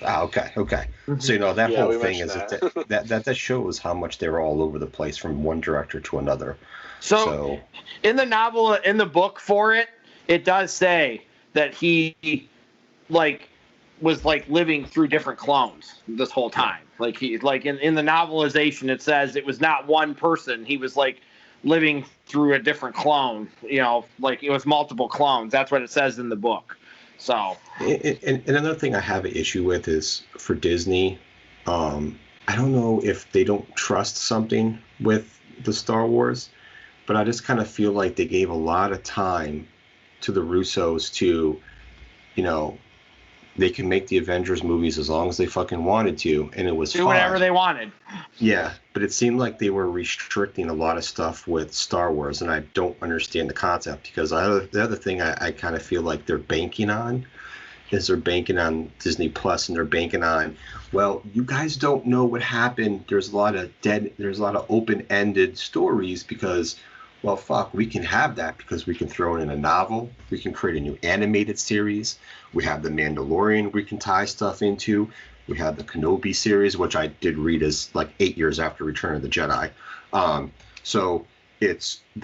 Okay. So, you know, that whole thing is that. that shows how much they were all over the place from one director to another. So in the novel, in the book for it, it does say that he was living through different clones this whole time. Like in the novelization, it says it was not one person. He was living through a different clone. You know, like it was multiple clones. That's what it says in the book. So. And another thing I have an issue with is for Disney. I don't know if they don't trust something with the Star Wars, but I just kind of feel like they gave a lot of time to the Russos to, you know, they can make the Avengers movies as long as they fucking wanted to, and it was do whatever they wanted. Yeah, but it seemed like they were restricting a lot of stuff with Star Wars, and I don't understand the concept, because the other thing I kind of feel like they're banking on is they're banking on Disney Plus, and they're banking on, well, you guys don't know what happened. There's a lot of open-ended stories because, well, fuck, we can have that because we can throw it in a novel. We can create a new animated series. We have The Mandalorian we can tie stuff into. We have the Kenobi series, which I did read as 8 years after Return of the Jedi. So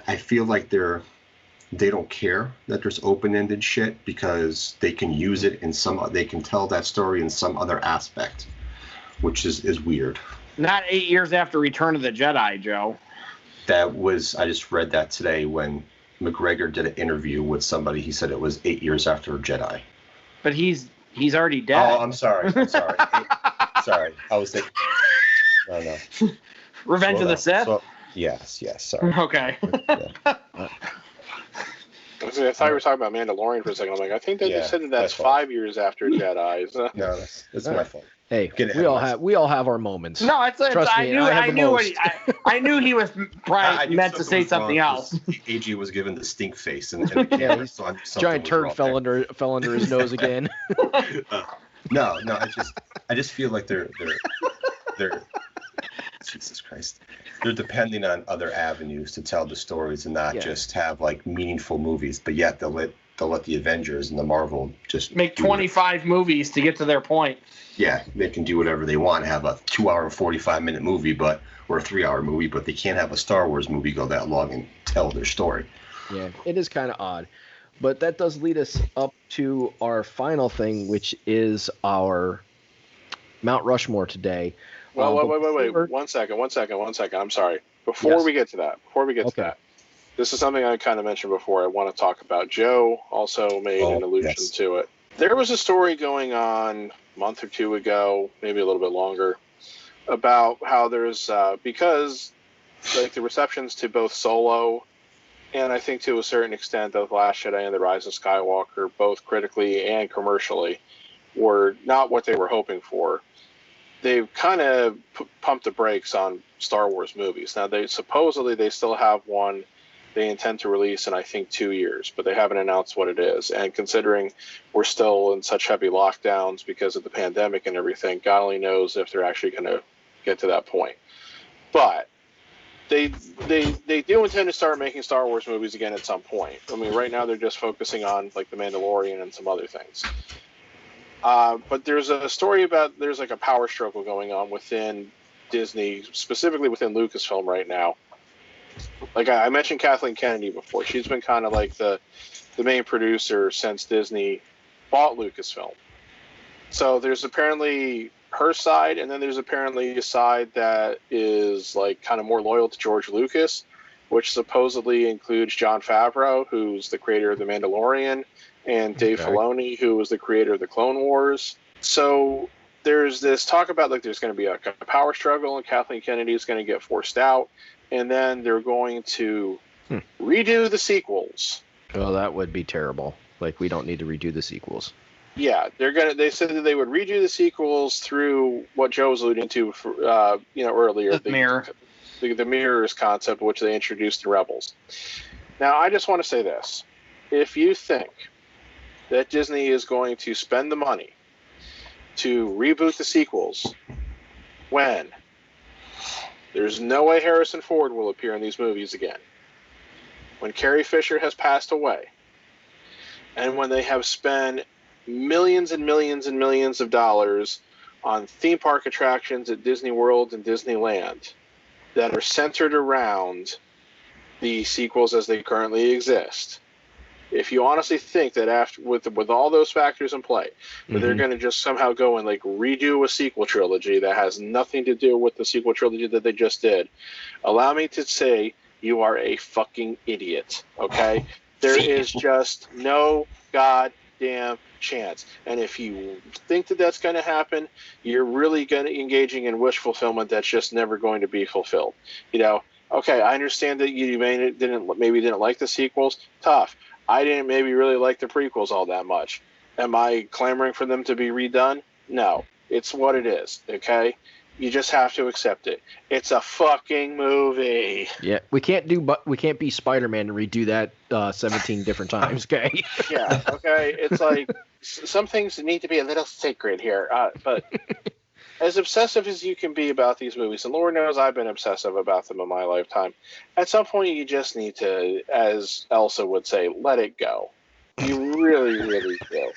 I feel like they don't care that there's open-ended shit because they can use it they can tell that story in some other aspect, which is weird. Not 8 years after Return of the Jedi, Joe. I just read that today when McGregor did an interview with somebody. He said it was 8 years after Jedi. But he's already dead. Oh, I'm sorry. Sorry. I was thinking. No. Revenge of the Sith? Yes. Sorry. Okay. I thought you were talking about Mandalorian for a second. I'm like, I think they just said that's 5 years after Jedi. So. No, that's my fault. Hey, we all have our moments. No, I knew he was probably meant to say something else. AG was given the stink face, and giant turd fell under his nose again. No, I just feel like they're Jesus Christ. They're depending on other avenues to tell the stories and not just have meaningful movies, but yet they'll let the Avengers and the Marvel just make 25 movies to get to their point. Yeah, they can do whatever they want, have a 2-hour and 45-minute movie, or a 3-hour movie, but they can't have a Star Wars movie go that long and tell their story. Yeah, it is kind of odd. But that does lead us up to our final thing, which is our Mount Rushmore today. Well, wait. One second. I'm sorry. Before we get to that, this is something I kind of mentioned before. I want to talk about. Joe also made an allusion to it. There was a story going on a month or two ago, maybe a little bit longer, about how there's because the receptions to both Solo and I think to a certain extent of The Last Jedi and The Rise of Skywalker, both critically and commercially, were not what they were hoping for. They've kind of pumped the brakes on Star Wars movies. Now, they still have one they intend to release in, I think, 2 years, but they haven't announced what it is. And considering we're still in such heavy lockdowns because of the pandemic and everything, God only knows if they're actually going to get to that point. But they do intend to start making Star Wars movies again at some point. I mean, right now they're just focusing on The Mandalorian and some other things. But there's a story about there's a power struggle going on within Disney, specifically within Lucasfilm right now, like I mentioned Kathleen Kennedy before. She's been kind of like the main producer since Disney bought Lucasfilm. So there's apparently her side, and then there's apparently a side that is like kind of more loyal to George Lucas, which supposedly includes Jon Favreau, who's the creator of The Mandalorian, and Dave Filoni, who was the creator of the Clone Wars. So there's this talk about like there's going to be a power struggle, and Kathleen Kennedy is going to get forced out, and then they're going to redo the sequels. Well, that would be terrible. Like, we don't need to redo the sequels. Yeah, they said that they would redo the sequels through what Joe was alluding to, earlier. The mirror. The mirrors concept, which they introduced in Rebels. Now, I just want to say this. If you think that Disney is going to spend the money to reboot the sequels when there's no way Harrison Ford will appear in these movies again, when Carrie Fisher has passed away, and when they have spent millions and millions and millions of dollars on theme park attractions at Disney World and Disneyland that are centered around the sequels as they currently exist. If you honestly think that after with all those factors in play, that they're going to just somehow go and like redo a sequel trilogy that has nothing to do with the sequel trilogy that they just did, allow me to say you are a fucking idiot. Okay, there is just no goddamn chance. And if you think that that's going to happen, you're really going to engaging in wish fulfillment that's just never going to be fulfilled. Okay, I understand that you maybe didn't like the sequels. Tough. I didn't maybe really like the prequels all that much. Am I clamoring for them to be redone? No. It's what it is, okay? You just have to accept it. It's a fucking movie. Yeah, we can't be Spider-Man and redo that 17 different times, okay? Yeah, okay. It's like some things need to be a little sacred here. But as obsessive as you can be about these movies, and Lord knows I've been obsessive about them in my lifetime, at some point you just need to, as Elsa would say, let it go. You really, really do.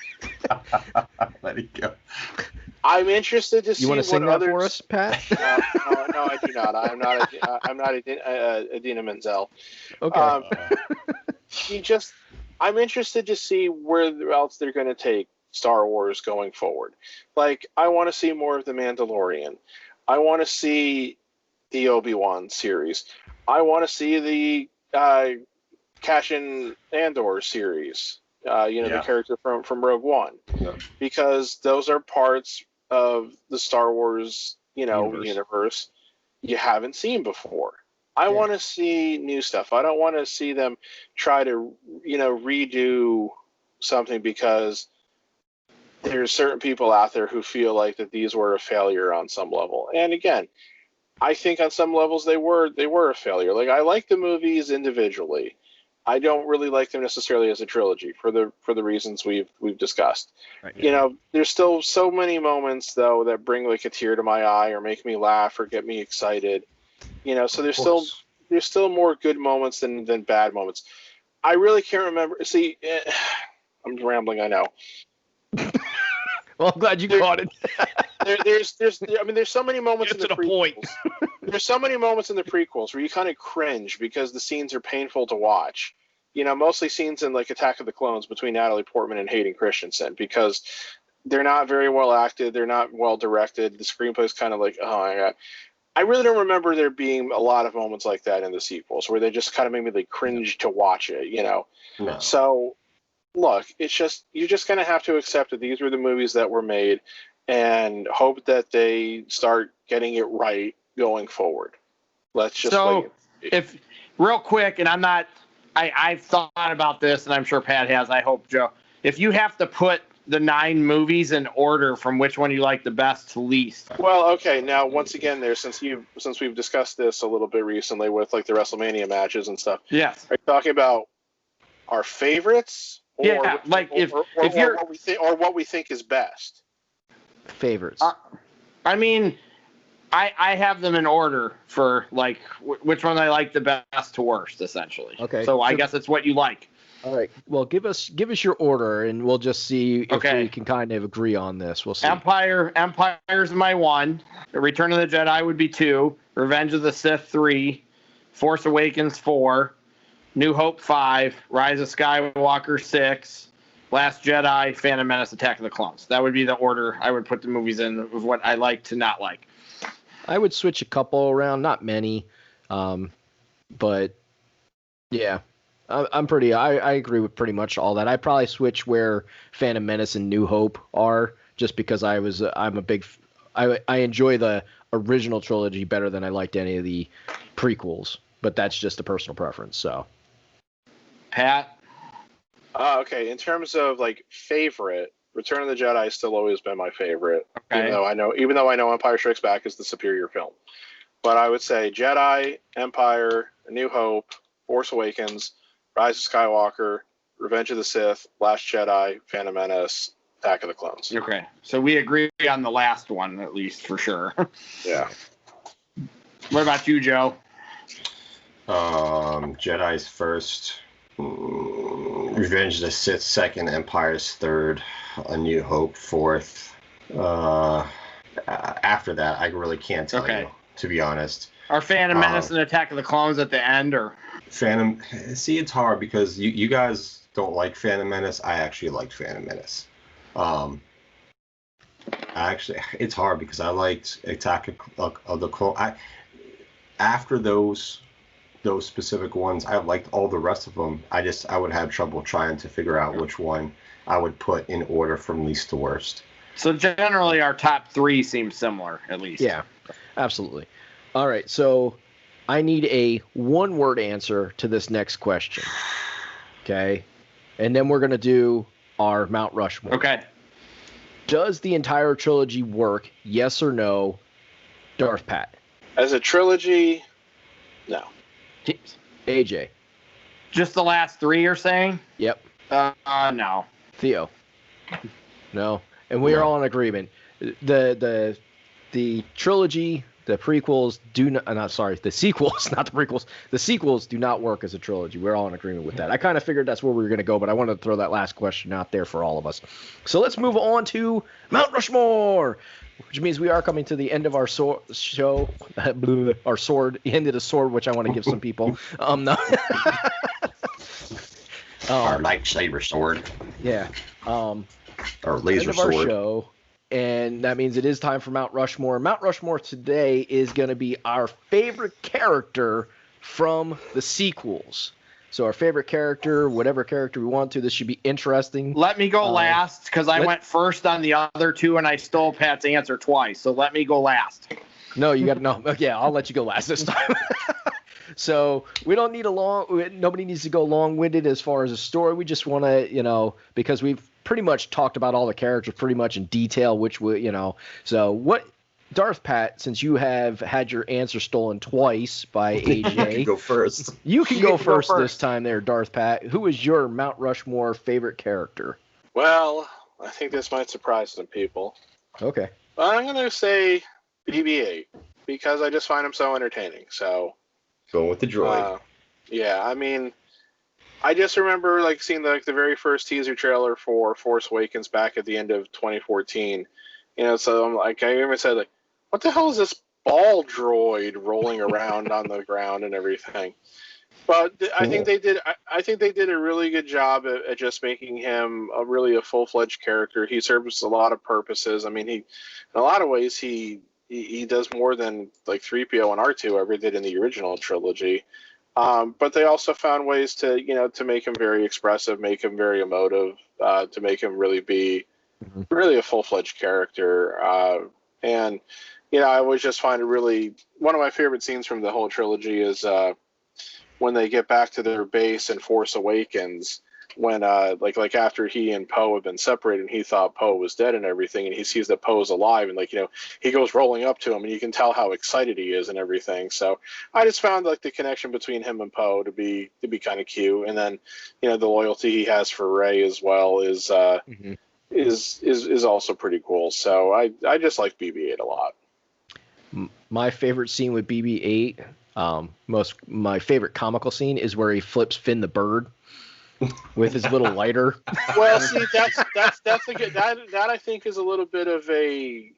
Let it go. I'm interested to see what others... You want to sing that for us, Pat? No, I do not. I'm not Idina Menzel. Okay. I'm interested to see where else they're going to take Star Wars going forward. Like, I want to see more of The Mandalorian. I want to see the Obi-Wan series. I want to see the Cassian Andor series. The character from Rogue One. Yeah. Because those are parts of the Star Wars, universe you haven't seen before. I want to see new stuff. I don't want to see them try to, redo something because there's certain people out there who feel like that these were a failure on some level. And again, I think on some levels they were a failure. Like, I like the movies individually. I don't really like them necessarily as a trilogy for the reasons we've discussed. Right, yeah. There's still so many moments though that bring like a tear to my eye or make me laugh or get me excited. So there's still more good moments than bad moments. I really can't remember. See, I'm rambling. I know. Well, I'm glad you caught it. There's so many moments in the prequels. There's so many moments in the prequels where you kind of cringe because the scenes are painful to watch. Mostly scenes in like Attack of the Clones between Natalie Portman and Hayden Christensen because they're not very well acted. They're not well directed. The screenplay's kind of like, oh my God. I really don't remember there being a lot of moments like that in the sequels where they just kind of made me like cringe to watch it, No. So look, it's just, you're just going to have to accept that these were the movies that were made and hope that they start getting it right going forward. Let's just if real quick, and I've thought about this and I'm sure Pat has, I hope Joe, if you have to put the 9 movies in order from which one you like the best to least. Well, okay, now once again since we've discussed this a little bit recently with like the WrestleMania matches and stuff. Yes. Are you talking about our favorites? Yeah, what we think is best. Favorites. I have them in order for like which one I like the best to worst, essentially. Okay. So I guess it's what you like. All right. Well, give us your order, and we'll just see if we can kind of agree on this. We'll see. Empire's my 1. Return of the Jedi would be 2. Revenge of the Sith 3. Force Awakens 4, New Hope 5, Rise of Skywalker 6, Last Jedi, Phantom Menace, Attack of the Clones. That would be the order I would put the movies in of what I like to not like. I would switch a couple around, not many, but yeah, I agree with pretty much all that. I probably switch where Phantom Menace and New Hope are, just because I enjoy the original trilogy better than I liked any of the prequels, but that's just a personal preference. So, Pat. Okay, in terms of like favorite, Return of the Jedi has still always been my favorite. Okay. Even though I know Empire Strikes Back is the superior film. But I would say Jedi, Empire, A New Hope, Force Awakens, Rise of Skywalker, Revenge of the Sith, Last Jedi, Phantom Menace, Attack of the Clones. Okay. So we agree on the last one, at least, for sure. Yeah. What about you, Joe? Jedi's first. Revenge of the Sith second, Empire's third, A New Hope fourth. After that, I really can't tell you, to be honest. Are Phantom Menace and Attack of the Clones at the end, or? Phantom. See, it's hard because you guys don't like Phantom Menace. I actually liked Phantom Menace. It's hard because I liked Attack of the Clones. After those specific ones, I liked all the rest of them. I would have trouble trying to figure out which one I would put in order from least to worst. So generally our top three seem similar, at least. Yeah, absolutely. All right, so I need a one-word answer to this next question. Okay? And then we're going to do our Mount Rushmore. Okay. Does the entire trilogy work, yes or no, Darth Pat? As a trilogy, no. AJ. Just the last three, you're saying? Yep. No. Theo. No. And we are all in agreement. The trilogy, the prequels the sequels, not the prequels. The sequels do not work as a trilogy. We're all in agreement with that. I kind of figured that's where we were going to go, but I wanted to throw that last question out there for all of us. So let's move on to Mount Rushmore, which means we are coming to the end of our show. Our sword, end of the sword, which I want to give some people. No. Our lightsaber sword. Yeah. Our laser end of sword. Our show, and that means it is time for Mount Rushmore. Mount Rushmore today is going to be our favorite character from the sequels. So our favorite character, whatever character we want to. This should be interesting. Let me go last, because I went first on the other two, and I stole Pat's answer twice. So let me go last. No, you got to know. Yeah, I'll let you go last this time. So we don't need nobody needs to go long-winded as far as a story. We just want to, because we've pretty much talked about all the characters pretty much in detail, So what, Darth Pat, since you have had your answer stolen twice by AJ. You can go first. You can go first this time there, Darth Pat. Who is your Mount Rushmore favorite character? Well, I think this might surprise some people. Okay. I'm going to say BB-8 because I just find him so entertaining. So going with the droid. Yeah, I mean, I just remember seeing the very first teaser trailer for Force Awakens back at the end of 2014. So I'm I even said what the hell is this ball droid rolling around on the ground and everything? But I think they did. I think they did a really good job at just making him a full-fledged character. He serves a lot of purposes. I mean, in a lot of ways he does more than 3PO and R2 ever did in the original trilogy. But they also found ways to make him very expressive, make him very emotive, to make him really be really a full-fledged character. And I always just find it really one of my favorite scenes from the whole trilogy is when they get back to their base in Force Awakens, when after he and Poe have been separated and he thought Poe was dead and everything, and he sees that Poe's alive, and he goes rolling up to him, and you can tell how excited he is and everything. So I just found the connection between him and Poe to be kind of cute, and then the loyalty he has for Rey as well is also pretty cool. So I just like BB-8 a lot. My favorite scene with BB-8, my favorite comical scene is where he flips Finn the bird with his little lighter. Well, see, that's a good, that I think is a little bit of a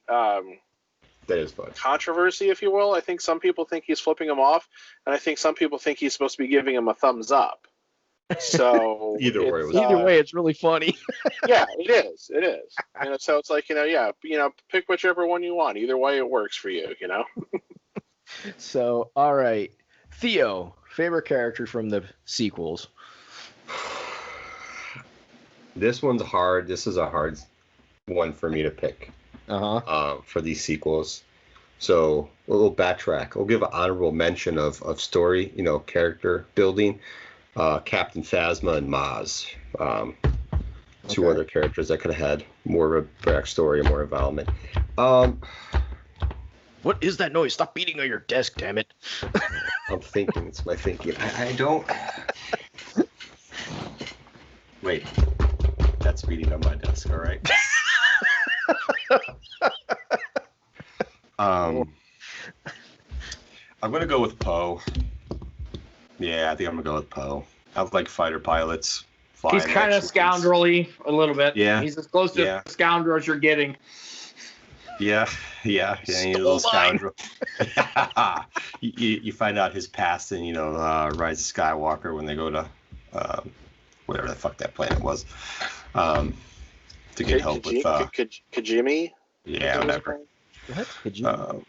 That is fun. controversy, if you will. I think some people think he's flipping him off, and I think some people think he's supposed to be giving him a thumbs up. So Either way, it's really funny. yeah, it is. It is. So it's like, pick whichever one you want. Either way, it works for you. So, all right, Theo, favorite character from the sequels. This one's hard. This is a hard one for me to pick. For these sequels. So a little backtrack. I'll give an honorable mention of story, character building. Captain Phasma and Maz. Two other characters that could have had more of a backstory and more involvement. What is that noise? Stop beating on your desk, damn it. I'm thinking. It's my thinking. I don't... Wait. That's beating on my desk, all right? I'm going to go with Poe. Yeah, I think I'm going to go with Poe. I like fighter pilots. He's kind of scoundrelly a little bit. Yeah. He's as close to a scoundrel as you're getting. Yeah, he's a little scoundrel. you find out his past in, Rise of Skywalker when they go to whatever the fuck that planet was to get help with... Kajimi? Yeah, whatever. What?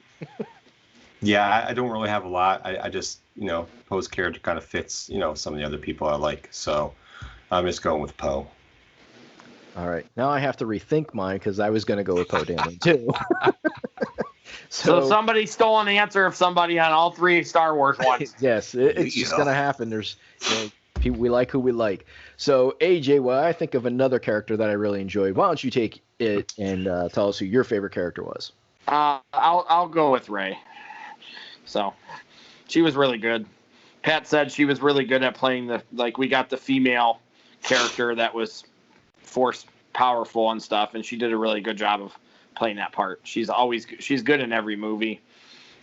Yeah, I don't really have a lot. I just, Poe's character kind of fits, some of the other people I like. So I'm just going with Poe. All right. Now I have to rethink mine because I was going to go with Poe Dameron too. So somebody stole an answer of somebody on all three Star Wars ones. Yes, it's just going to happen. There's people, we like who we like. So AJ, well, I think of another character that I really enjoyed. Why don't you take it and tell us who your favorite character was? I'll go with Rey. So she was really good. Pat said she was really good at playing we got the female character that was force powerful and stuff, and she did a really good job of playing that part. She's good in every movie.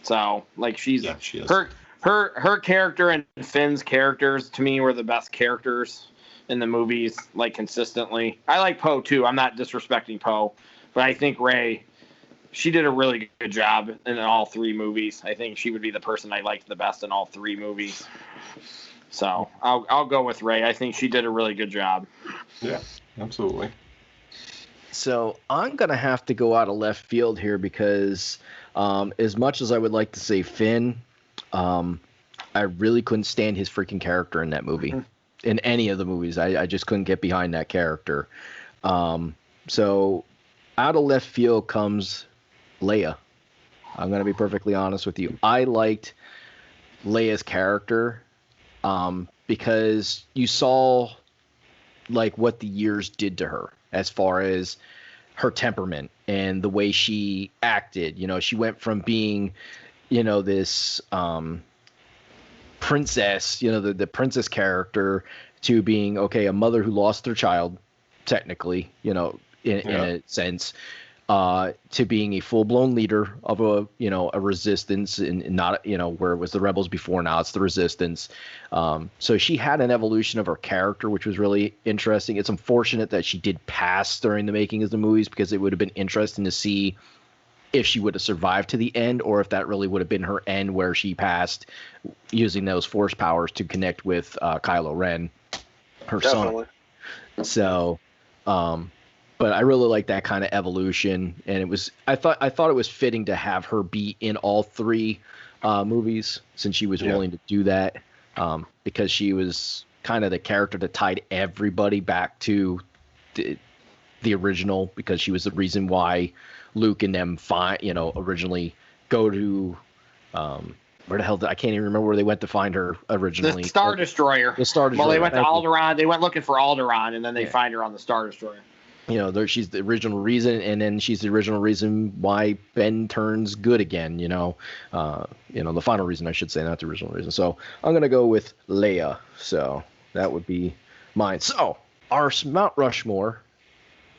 So she is. Her character and Finn's characters to me were the best characters in the movies, consistently. I like Poe too. I'm not disrespecting Poe, but I think Rey, she did a really good job in all three movies. I think she would be the person I liked the best in all three movies. So I'll go with Rey. I think she did a really good job. Yeah, absolutely. So I'm going to have to go out of left field here because as much as I would like to say Finn, I really couldn't stand his freaking character in that movie. In any of the movies, I just couldn't get behind that character. So out of left field comes Leia. I'm going to be perfectly honest with you. I liked Leia's character because you saw what the years did to her as far as her temperament and the way she acted. She went from being, this princess, the princess character to being, a mother who lost her child, technically, in a sense, to being a full-blown leader of a resistance and not, where it was the rebels before, now it's the resistance. So she had an evolution of her character, which was really interesting. It's unfortunate that she did pass during the making of the movies because it would have been interesting to see if she would have survived to the end or if that really would have been her end where she passed using those force powers to connect with Kylo Ren, her son. So, but I really like that kind of evolution, and I thought it was fitting to have her be in all three movies since she was willing to do that, because she was kind of the character that tied everybody back to the original, because she was the reason why Luke and them originally go to where the hell I can't even remember where they went to find her originally. The Star Destroyer. The Star Destroyer. Well, they went to Alderaan. They went looking for Alderaan, and then they find her on the Star Destroyer. She's the original reason, and then she's the original reason why Ben turns good again. The final reason, I should say, not the original reason. So I'm gonna go with Leia. So that would be mine. So our Mount Rushmore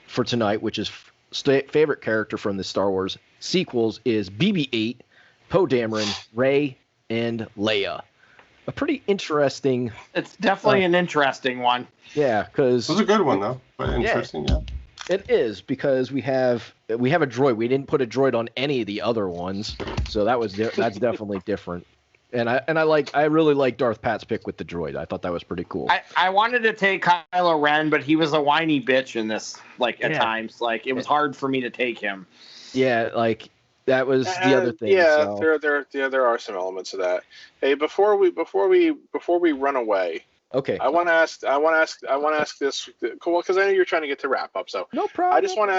for tonight, which is favorite character from the Star Wars sequels, is BB-8, Poe Dameron, Rey, and Leia. A pretty interesting. It's definitely an interesting one. Yeah, because it was a good one though. But interesting, yeah. It is, because we have a droid. We didn't put a droid on any of the other ones, so that's definitely different. And I really like Darth Pat's pick with the droid. I thought that was pretty cool. I wanted to take Kylo Ren, but he was a whiny bitch in this. Like at times, like it was hard for me to take him. Yeah, like that was the other thing. Yeah, so. there are some elements of that. Hey, before we run away. Okay. I want to ask this. Cool, because I know you're trying to get to wrap up. So no problem. I just want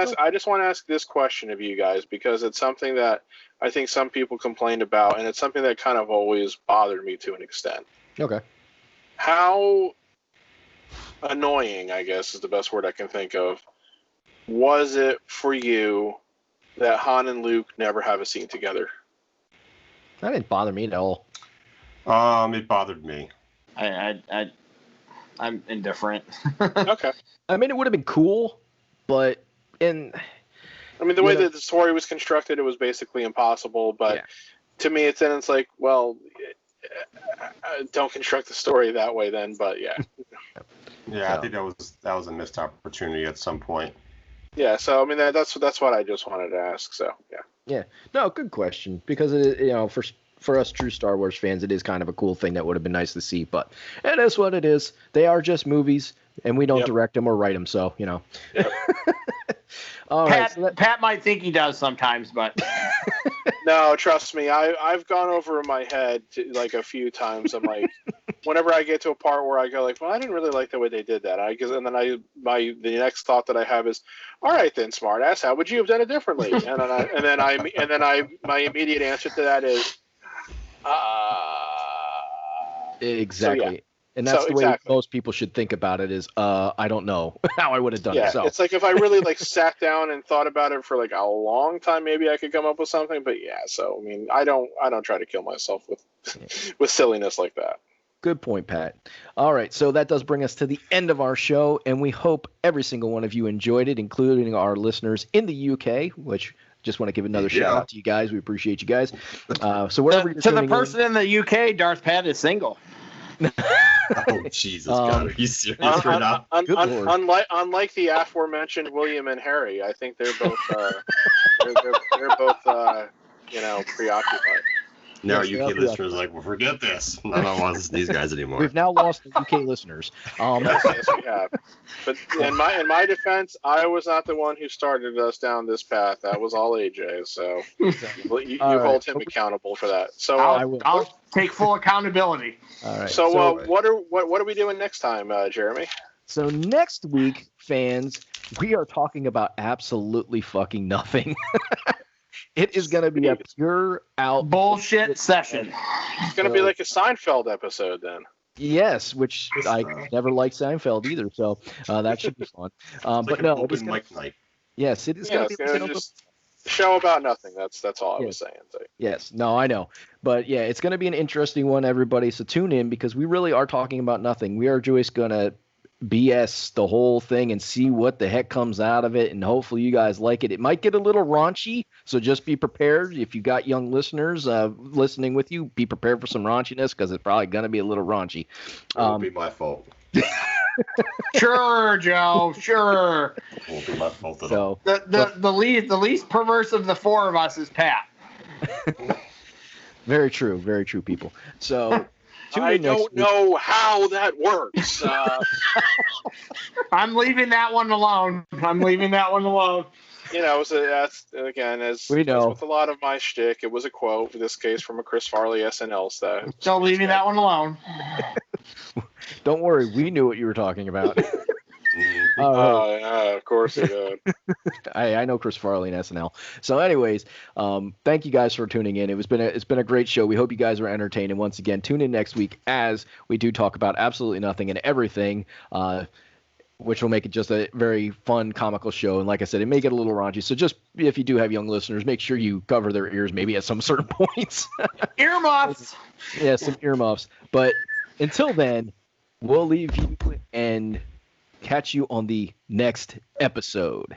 to ask this question of you guys, because it's something that I think some people complained about, and it's something that kind of always bothered me to an extent. Okay. How annoying, I guess, is the best word I can think of, was it for you that Han and Luke never have a scene together? That didn't bother me at all. It bothered me. I'm indifferent. Okay. I mean, it would have been cool, but I mean, the way that the story was constructed, it was basically impossible. But to me, it's like, well, don't construct the story that way then. But yeah. Yeah, I think that was a missed opportunity at some point. Yeah. So I mean, that's what I just wanted to ask. So yeah. Yeah. No, good question, because it, for us true Star Wars fans, it is kind of a cool thing that would have been nice to see, but it is what it is. They are just movies, and we don't direct them or write them, so, Yep. Pat might think he does sometimes, but... No, trust me, I've gone over in my head like a few times. I'm like, whenever I get to a part where I go like, well, I didn't really like the way they did that. The next thought that I have is, all right then, smart ass, how would you have done it differently? My immediate answer to that is, exactly. So, yeah. And that's the way most people should think about it is, I don't know how I would have done it. So. It's like if I really sat down and thought about it for a long time, maybe I could come up with something. But yeah, so I mean, I don't try to kill myself with silliness like that. Good point, Pat. All right, so that does bring us to the end of our show, and we hope every single one of you enjoyed it, including our listeners in the UK, which... Just want to give another shout out to you guys. We appreciate you guys. So wherever you're tuning the person in the UK, Darth Pat is single. Oh Jesus God! Are you serious right now? Unlike the aforementioned William and Harry, I think they're both they're both preoccupied. Now UK listeners are like, well, forget this. I don't want to listen to these guys anymore. We've now lost the UK listeners. Yes, we have. But in my defense, I was not the one who started us down this path. That was all AJ. So you hold him accountable for that. So I'll take full accountability. All right. So what are we doing next time, Jeremy? So next week, fans, we are talking about absolutely fucking nothing. It is going to be a pure out bullshit session. It's going to be like a Seinfeld episode then. Yes, which I never liked Seinfeld either, so that should be fun. But no, open mic night. Yes, it is going to be just a show about nothing. That's all I was saying. So. Yes, no, I know, but yeah, it's going to be an interesting one, everybody. So tune in, because we really are talking about nothing. We are just going to BS the whole thing and see what the heck comes out of it, and hopefully you guys like it. It might get a little raunchy, so just be prepared. If you got young listeners listening with you, be prepared for some raunchiness, because it's probably going to be a little raunchy. It won't be my fault. Sure, Joe. Sure. It won't be my fault at all. The least perverse of the four of us is Pat. Very true, people. So. I don't know how that works. I'm leaving that one alone. So that's, again, as with a lot of my shtick, it was a quote, in this case from a Chris Farley SNL stuff. So leaving that one alone. Don't worry, we knew what you were talking about. Yeah, of course you did. I know Chris Farley and SNL. So anyways, thank you guys for tuning in. It's been a great show. We hope you guys are entertained. And once again, tune in next week as we do talk about absolutely nothing and everything, which will make it just a very fun, comical show. And like I said, it may get a little raunchy. So just if you do have young listeners, make sure you cover their ears maybe at some certain points. Earmuffs! Yeah, some earmuffs. But until then, we'll leave you and catch you on the next episode.